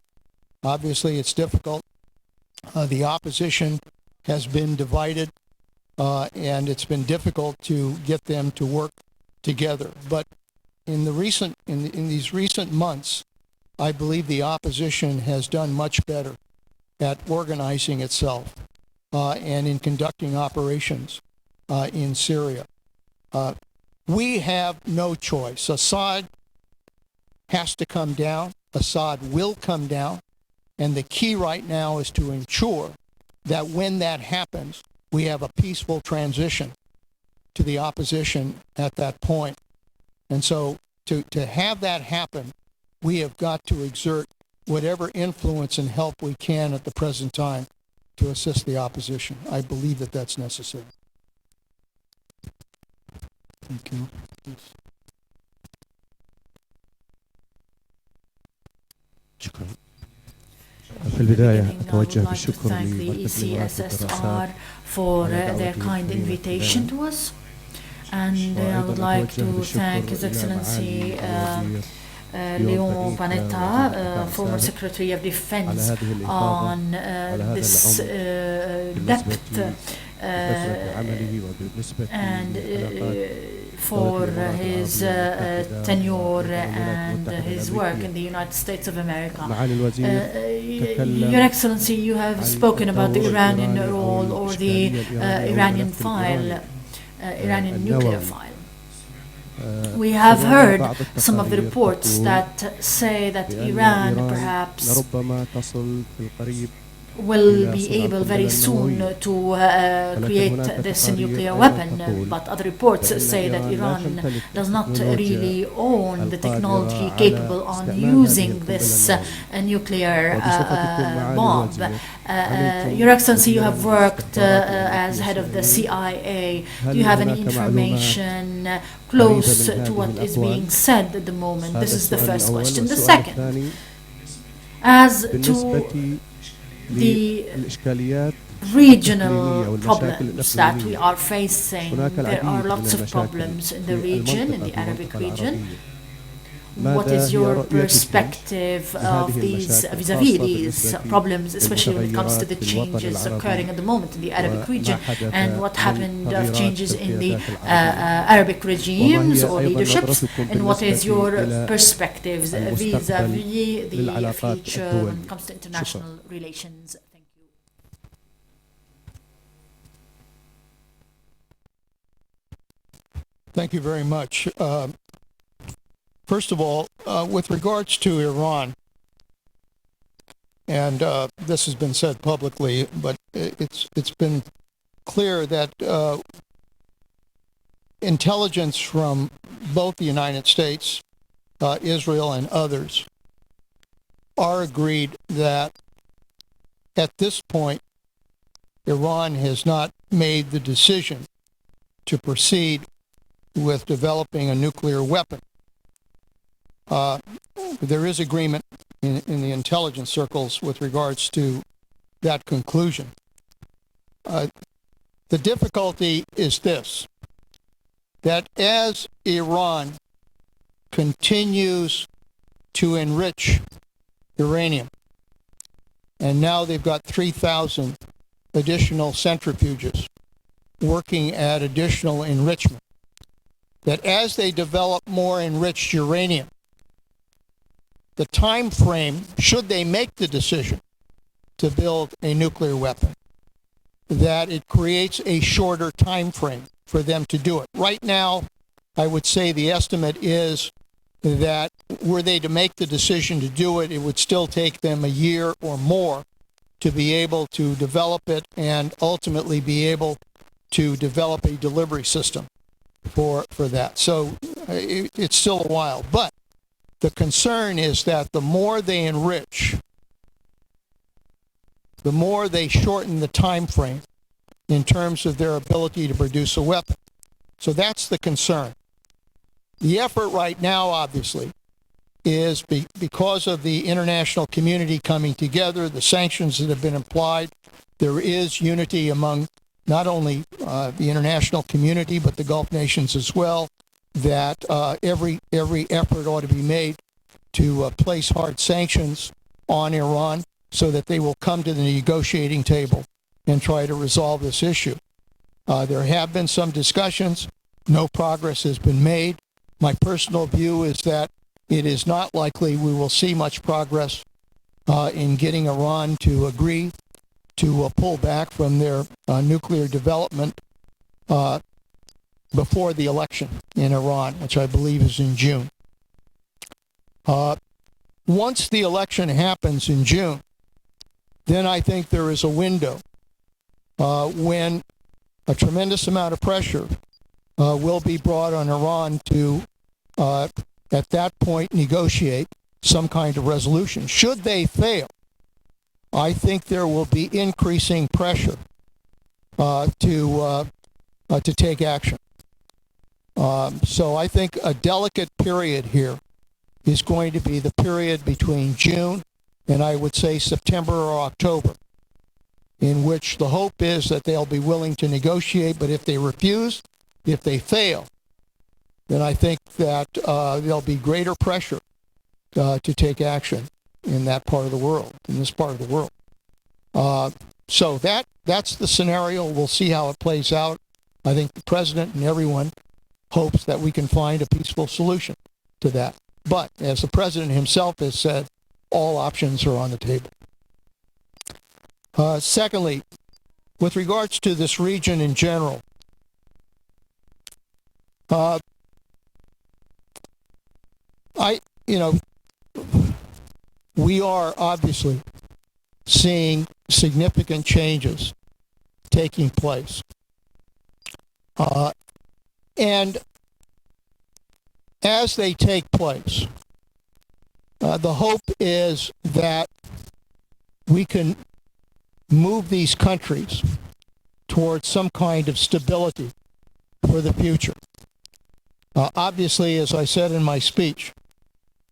Obviously, it's difficult. The opposition has been divided, and it's been difficult to get them to work together. But in these recent months, I believe the opposition has done much better at organizing itself and in conducting operations in Syria. We have no choice. Assad has to come down. Assad will come down. And the key right now is to ensure that when that happens, we have a peaceful transition to the opposition at that point. And so to have that happen, we have got to exert whatever influence and help we can at the present time to assist the opposition. I believe that that's necessary. Thank you. شكرا. في البداية I would أتوجه like to بالشكر thank the لمركز الإمارات ECSSR للدراسات for their kind invitation to us. And I would like to thank His Excellency Leon Panetta, former Secretary of Defense, on this depth and for his tenure and his work in the United States of America. Your Excellency, you have spoken about the Iranian role or the Iranian file, Iranian nuclear file. We have heard some of the reports that say that Iran perhaps will be able very soon to create this nuclear weapon, but other reports say that Iran does not really own the technology capable on using this nuclear bomb. Your Excellency, you have worked as head of the CIA. Do you have any information close to what is being said at the moment? This is the first question. The second, as to the regional problems that we are facing, there are lots of problems in the region, in the Arabic region. What is your perspective of these vis-a-vis these problems, especially when it comes to the changes occurring at the moment in the Arabic region, and what happened of changes in the Arabic regimes or leaderships, and what is your perspectives vis-a-vis the future when it comes to international relations? Thank you. Thank you very much. First of all, with regards to Iran, and this has been said publicly, but it's been clear that intelligence from both the United States, Israel, and others are agreed that at this point, Iran has not made the decision to proceed with developing a nuclear weapon. There is agreement in the intelligence circles with regards to that conclusion. The difficulty is this, that as Iran continues to enrich uranium, and now they've got 3,000 additional centrifuges working at additional enrichment, that as they develop more enriched uranium, the time frame, should they make the decision to build a nuclear weapon, that it creates a shorter time frame for them to do it. Right now, I would say the estimate is that were they to make the decision to do it, it would still take them a year or more to be able to develop it and ultimately be able to develop a delivery system for that. So it's still a while. But the concern is that the more they enrich, the more they shorten the time frame in terms of their ability to produce a weapon. So that's the concern. The effort right now, obviously, is because of the international community coming together, the sanctions that have been applied, there is unity among not only the international community, but the Gulf nations as well, that every effort ought to be made to place hard sanctions on Iran so that they will come to the negotiating table and try to resolve this issue. There have been some discussions. No progress has been made. My personal view is that it is not likely we will see much progress in getting Iran to agree to pull back from their nuclear development before the election in Iran, which I believe is in June. Once the election happens in June, then I think there is a window when a tremendous amount of pressure will be brought on Iran to, at that point, negotiate some kind of resolution. Should they fail, I think there will be increasing pressure to take action. So I think a delicate period here is going to be the period between June and I would say September or October, in which the hope is that they'll be willing to negotiate, but if they refuse, if they fail, then I think that there'll be greater pressure to take action in that part of the world, in this part of the world. So that's the scenario. We'll see how it plays out. I think the president and everyone hopes that we can find a peaceful solution to that. But as the president himself has said, all options are on the table. Secondly, with regards to this region in general, we are obviously seeing significant changes taking place. And as they take place, the hope is that we can move these countries towards some kind of stability for the future. Obviously, as I said in my speech,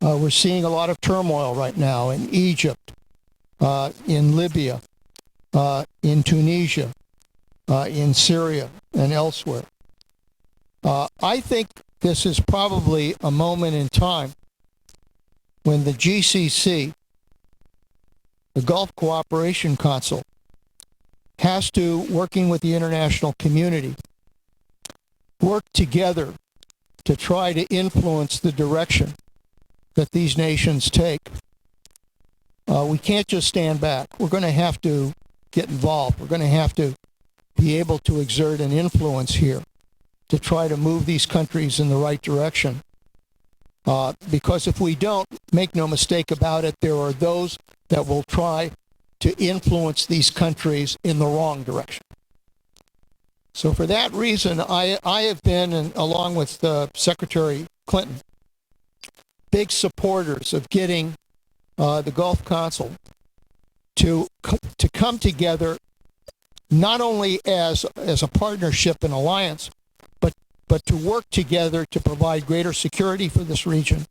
we're seeing a lot of turmoil right now in Egypt, in Libya, in Tunisia, in Syria, and elsewhere. I think this is probably a moment in time when the GCC, the Gulf Cooperation Council, has to, working with the international community, work together to try to influence the direction that these nations take. We can't just stand back. We're going to have to get involved. We're going to have to be able to exert an influence here to try to move these countries in the right direction. Because if we don't, make no mistake about it, there are those that will try to influence these countries in the wrong direction. So for that reason, I have been, and along with Secretary Clinton, big supporters of getting the Gulf Council to come together, not only as a partnership and alliance, but to work together to provide greater security for this region,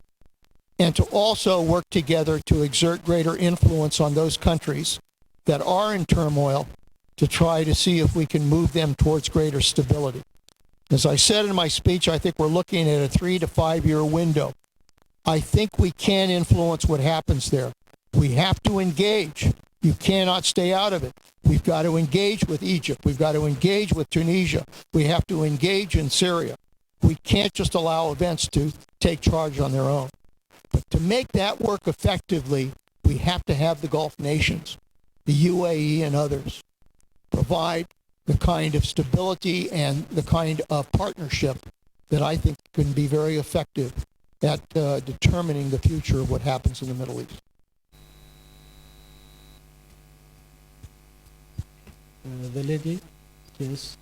and to also work together to exert greater influence on those countries that are in turmoil to try to see if we can move them towards greater stability. As I said in my speech, I think we're looking at a 3 to 5 year window. I think we can influence what happens there. We have to engage. You cannot stay out of it. We've got to engage with Egypt. We've got to engage with Tunisia. We have to engage in Syria. We can't just allow events to take charge on their own. But to make that work effectively, we have to have the Gulf nations, the UAE and others, provide the kind of stability and the kind of partnership that I think can be very effective at determining the future of what happens in the Middle East. The lady, please.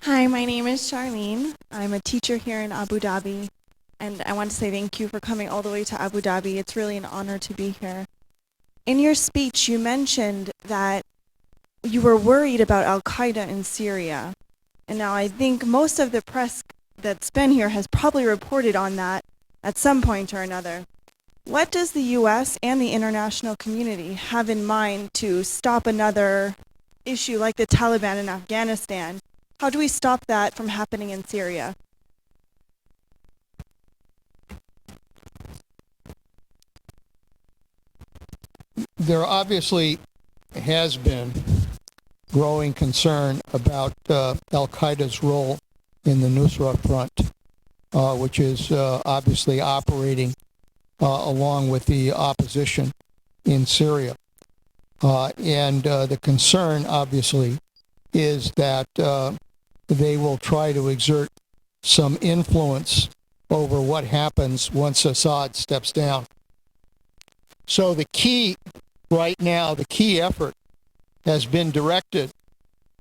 Hi, my name is Charlene. I'm a teacher here in Abu Dhabi, and I want to say thank you for coming all the way to Abu Dhabi. It's really an honor to be here. In your speech, you mentioned that you were worried about Al-Qaeda in Syria. And now I think most of the press that's been here has probably reported on that at some point or another. What does the U.S. and the international community have in mind to stop another issue like the Taliban in Afghanistan? How do we stop that from happening in Syria? There obviously has been growing concern about Al-Qaeda's role in the Nusra Front, which is obviously operating along with the opposition in Syria. And the concern, obviously, is that they will try to exert some influence over what happens once Assad steps down. So the key right now, the key effort has been directed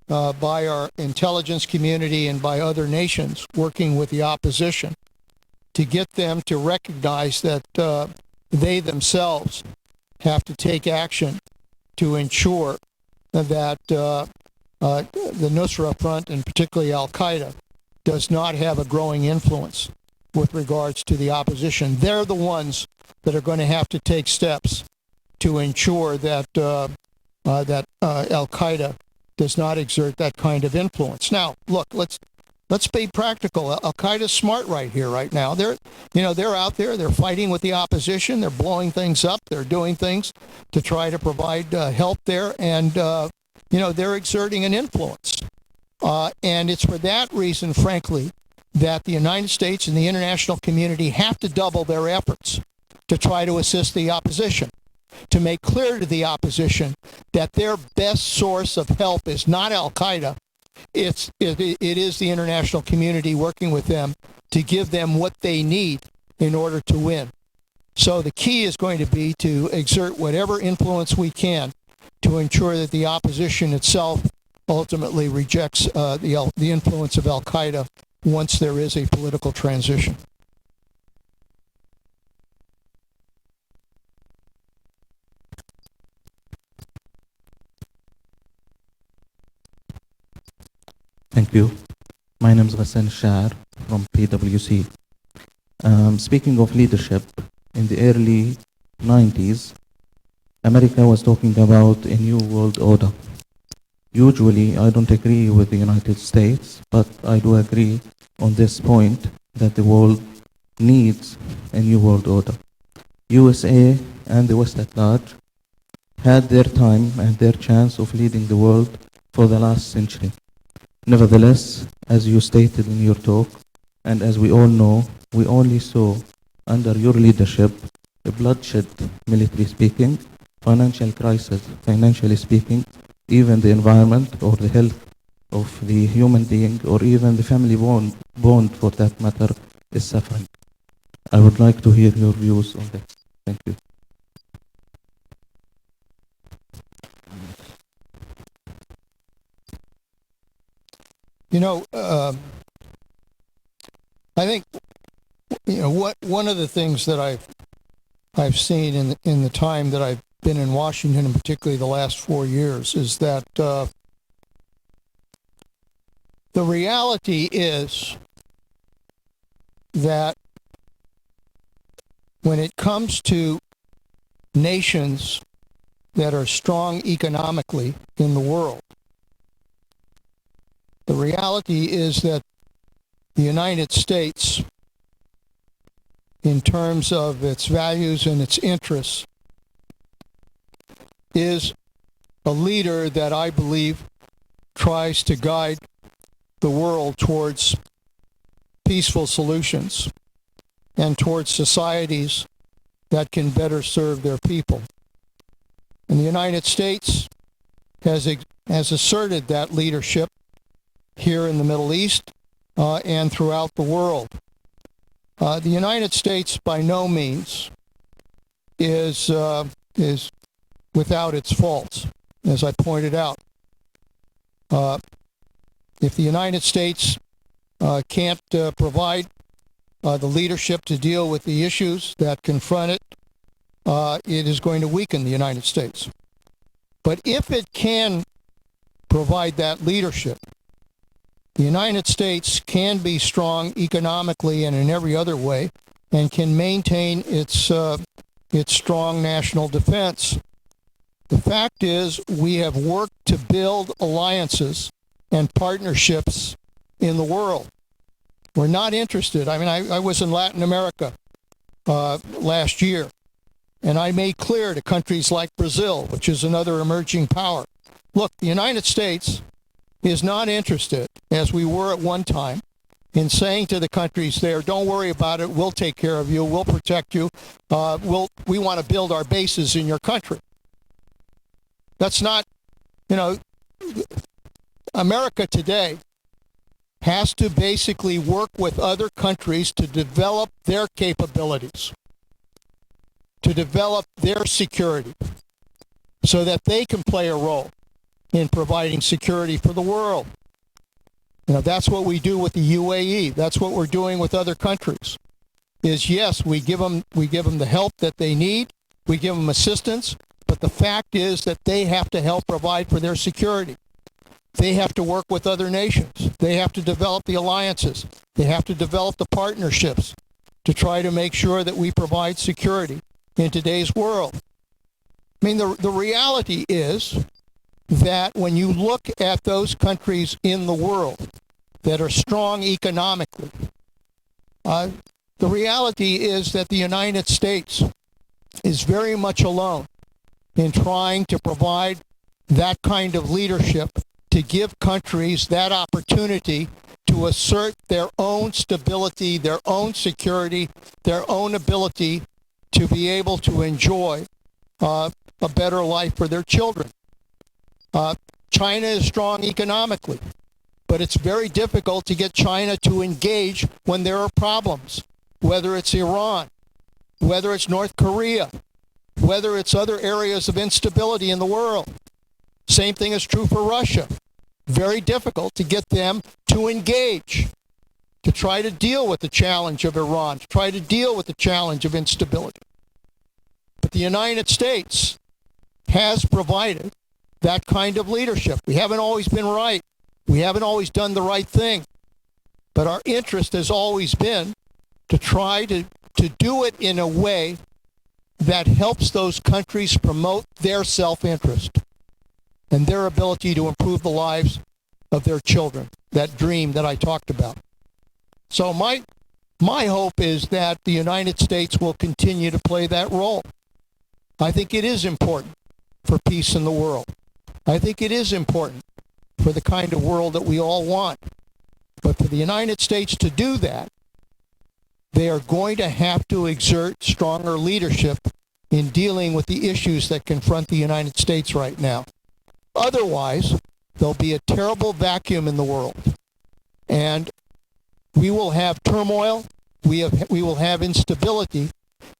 by our intelligence community and by other nations working with the opposition to get them to recognize that they themselves have to take action to ensure that the Nusra Front, and particularly Al-Qaeda, does not have a growing influence with regards to the opposition. They're the ones that are going to have to take steps to ensure that Al-Qaeda does not exert that kind of influence. Now, look, let's be practical. Al-Qaeda's smart right here, right now. They're out there. They're fighting with the opposition. They're blowing things up. They're doing things to try to provide help there, and they're exerting an influence. And it's for that reason, frankly, that the United States and the international community have to double their efforts to try to assist the opposition, to make clear to the opposition that their best source of help is not Al-Qaeda. It is the international community working with them to give them what they need in order to win. So the key is going to be to exert whatever influence we can to ensure that the opposition itself ultimately rejects the influence of Al-Qaeda once there is a political transition. Thank you. My name is Ghassan Shar from PwC. Speaking of leadership, in the early 90s, America was talking about a new world order. Usually, I don't agree with the United States, but I do agree on this point that the world needs a new world order. USA and the West at large had their time and their chance of leading the world for the last century. Nevertheless, as you stated in your talk, and as we all know, we only saw under your leadership a bloodshed, military speaking, financial crisis, financially speaking, even the environment or the health of the human being or even the family bond for that matter is suffering. I would like to hear your views on that. Thank you. I think one of the things that I've seen in the time that I've been in Washington, and particularly the last 4 years, is that the reality is that when it comes to nations that are strong economically in the world, the reality is that the United States, in terms of its values and its interests, is a leader that I believe tries to guide the world towards peaceful solutions and towards societies that can better serve their people. And the United States has asserted that leadership here in the Middle East and throughout the world. The United States by no means is without its faults, as I pointed out. If the United States can't provide the leadership to deal with the issues that confront it, it is going to weaken the United States. But if it can provide that leadership, the United States can be strong economically and in every other way, and can maintain its strong national defense. The fact is, we have worked to build alliances and partnerships in the world. We're not interested. I mean, I was in Latin America last year, and I made clear to countries like Brazil, which is another emerging power, look, the United States is not interested, as we were at one time, in saying to the countries there, don't worry about it, we'll take care of you, we'll protect you, we want to build our bases in your country. That's not, America today has to basically work with other countries to develop their capabilities. to develop their security so that they can play a role in providing security for the world. You know, that's what we do with the UAE. That's what we're doing with other countries. Is yes, we give them the help that they need. We give them assistance. But the fact is that they have to help provide for their security. They have to work with other nations. They have to develop the alliances. They have to develop the partnerships to try to make sure that we provide security in today's world. I mean, the reality is that when you look at those countries in the world that are strong economically, the reality is that the United States is very much alone in trying to provide that kind of leadership to give countries that opportunity to assert their own stability, their own security, their own ability to be able to enjoy a better life for their children. China is strong economically, but it's very difficult to get China to engage when there are problems, whether it's Iran, whether it's North Korea, whether it's other areas of instability in the world. Same thing is true for Russia. Very difficult to get them to engage, to try to deal with the challenge of Iran, to try to deal with the challenge of instability. But the United States has provided that kind of leadership. We haven't always been right. We haven't always done the right thing. But our interest has always been to try to do it in a way that helps those countries promote their self-interest and their ability to improve the lives of their children, that dream that I talked about. So my hope is that the United States will continue to play that role. I think it is important for peace in the world. I think it is important for the kind of world that we all want. But for the United States to do that, they are going to have to exert stronger leadership in dealing with the issues that confront the United States right now. Otherwise, there'll be a terrible vacuum in the world. And we will have turmoil, we will have instability,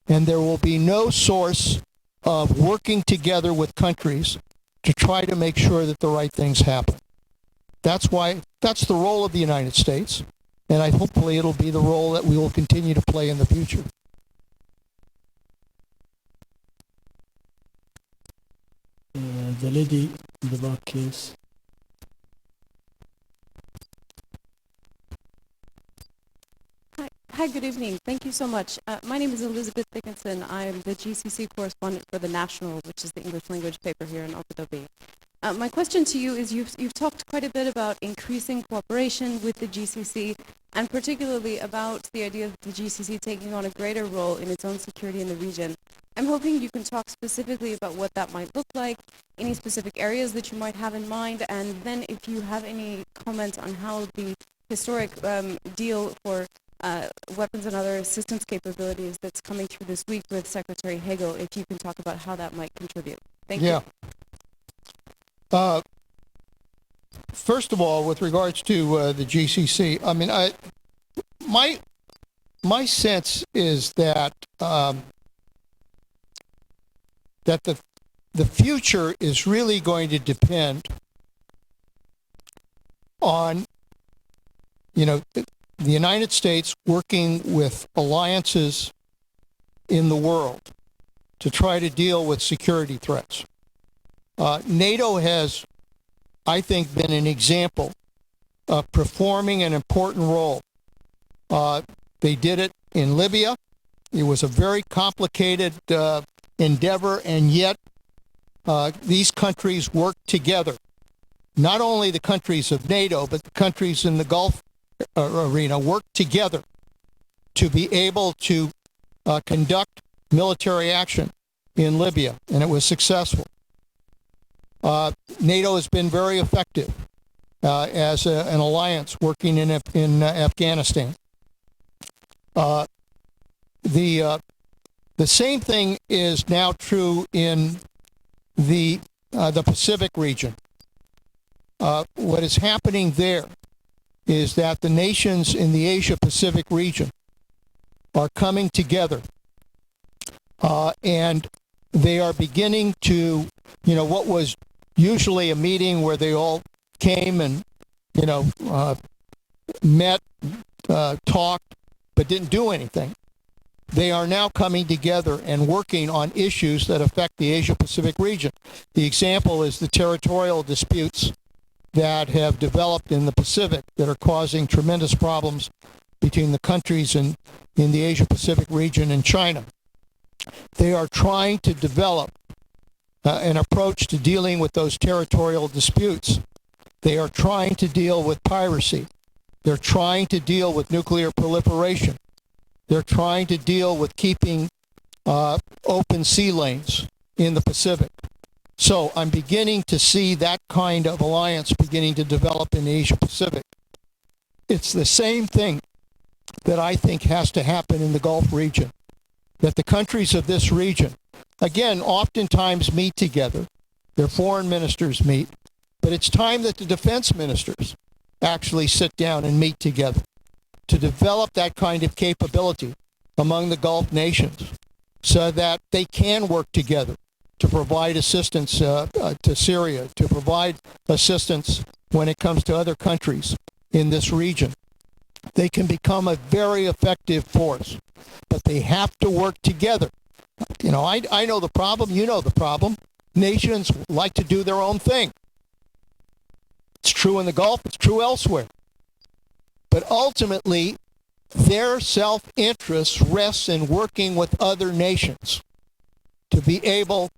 and there will be no source of working together with countries to try to make sure that the right things happen. That's the role of the United States, and hopefully it'll be the role that we will continue to play in the future. The lady in the back case. Hi, good evening. Thank you so much. My name is Elizabeth Dickinson. I'm the GCC correspondent for The National, which is the English language paper here in Abu Dhabi. My question to you is you've talked quite a bit about increasing cooperation with the GCC and particularly about the idea of the GCC taking on a greater role in its own security in the region. I'm hoping you can talk specifically about what that might look like, any specific areas that you might have in mind, and then if you have any comments on how the historic deal for weapons and other assistance capabilities that's coming through this week with Secretary Hagel, if you can talk about how that might contribute. Thank you. First of all, with regards to the GCC, I mean, my sense is that that the future is really going to depend on, the United States working with alliances in the world to try to deal with security threats. NATO has, I think, been an example of performing an important role. They did it in Libya. It was a very complicated endeavor, and yet these countries worked together. Not only the countries of NATO, but the countries in the Gulf arena worked together to be able to conduct military action in Libya, and it was successful. NATO has been very effective as an alliance working in Afghanistan. The same thing is now true in the Pacific region. What is happening there is that the nations in the Asia-Pacific region are coming together And they are beginning to, what was usually a meeting where they all came and, met, talked, but didn't do anything. They are now coming together and working on issues that affect the Asia-Pacific region. The example is the territorial disputes that have developed in the Pacific that are causing tremendous problems between the countries in the Asia-Pacific region and China. They are trying to develop an approach to dealing with those territorial disputes. They are trying to deal with piracy. They're trying to deal with nuclear proliferation. They're trying to deal with keeping open sea lanes in the Pacific. So I'm beginning to see that kind of alliance beginning to develop in the Asia-Pacific. It's the same thing that I think has to happen in the Gulf region, that the countries of this region, again, oftentimes meet together. Their foreign ministers meet, but it's time that the defense ministers actually sit down and meet together to develop that kind of capability among the Gulf nations so that they can work together to provide assistance to Syria, to provide assistance when it comes to other countries in this region. They can become a very effective force, but they have to work together. I know the problem, you know the problem. Nations like to do their own thing. It's true in the Gulf, it's true elsewhere. But ultimately, their self-interest rests in working with other nations to be able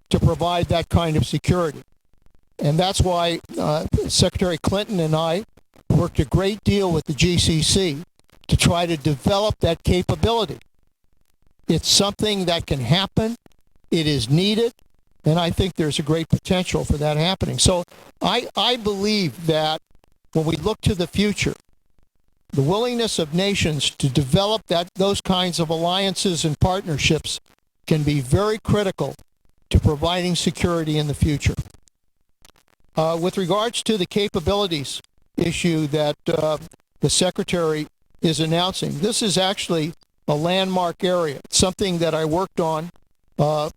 to provide that kind of security. And that's why Secretary Clinton and I worked a great deal with the GCC to try to develop that capability. It's something that can happen. It is needed. And I think there's a great potential for that happening. So I believe that when we look to the future, the willingness of nations to develop those kinds of alliances and partnerships can be very critical to providing security in the future. With regards to the capabilities issue that the Secretary is announcing, this is actually a landmark area, something that I worked on a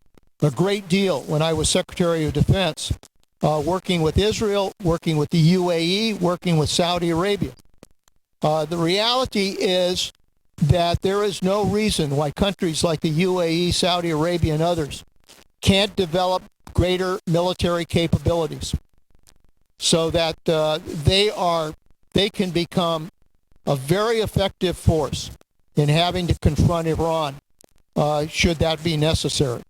great deal when I was Secretary of Defense, working with Israel, working with the UAE, working with Saudi Arabia. The reality is that there is no reason why countries like the UAE, Saudi Arabia, and others can't develop greater military capabilities so that they can become a very effective force in having to confront Iran, should that be necessary.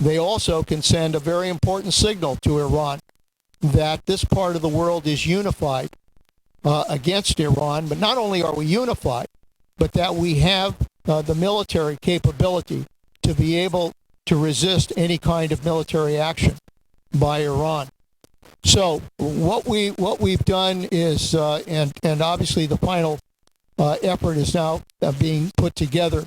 They also can send a very important signal to Iran that this part of the world is unified against Iran, but not only are we unified, but that we have the military capability to be able to resist any kind of military action by Iran. So what we've done is, and obviously the final effort is now being put together,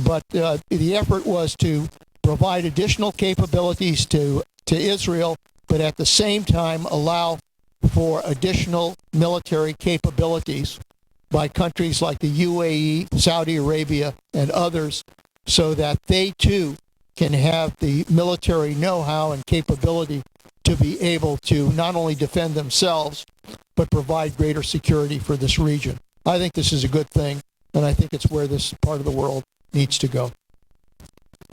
but the effort was to provide additional capabilities to Israel, but at the same time allow for additional military capabilities by countries like the UAE, Saudi Arabia, and others, so that they too can have the military know-how and capability to be able to not only defend themselves, but provide greater security for this region. I think this is a good thing, and I think it's where this part of the world needs to go.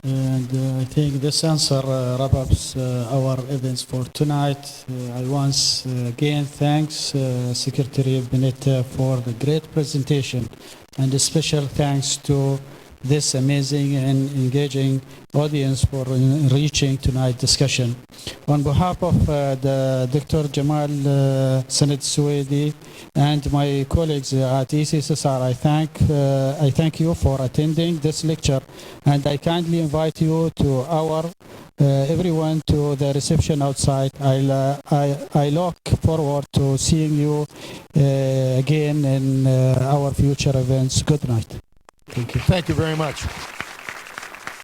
And I think this answer wraps up our events for tonight. I once again thanks Secretary Panetta for the great presentation, and a special thanks to this amazing and engaging audience for enriching tonight's discussion. On behalf of the Dr. Jamal Sanad Suwaidi and my colleagues at ECSSR, I thank you for attending this lecture, and I kindly invite you to everyone to the reception outside. I look forward to seeing you again in our future events. Good night. Thank you very much.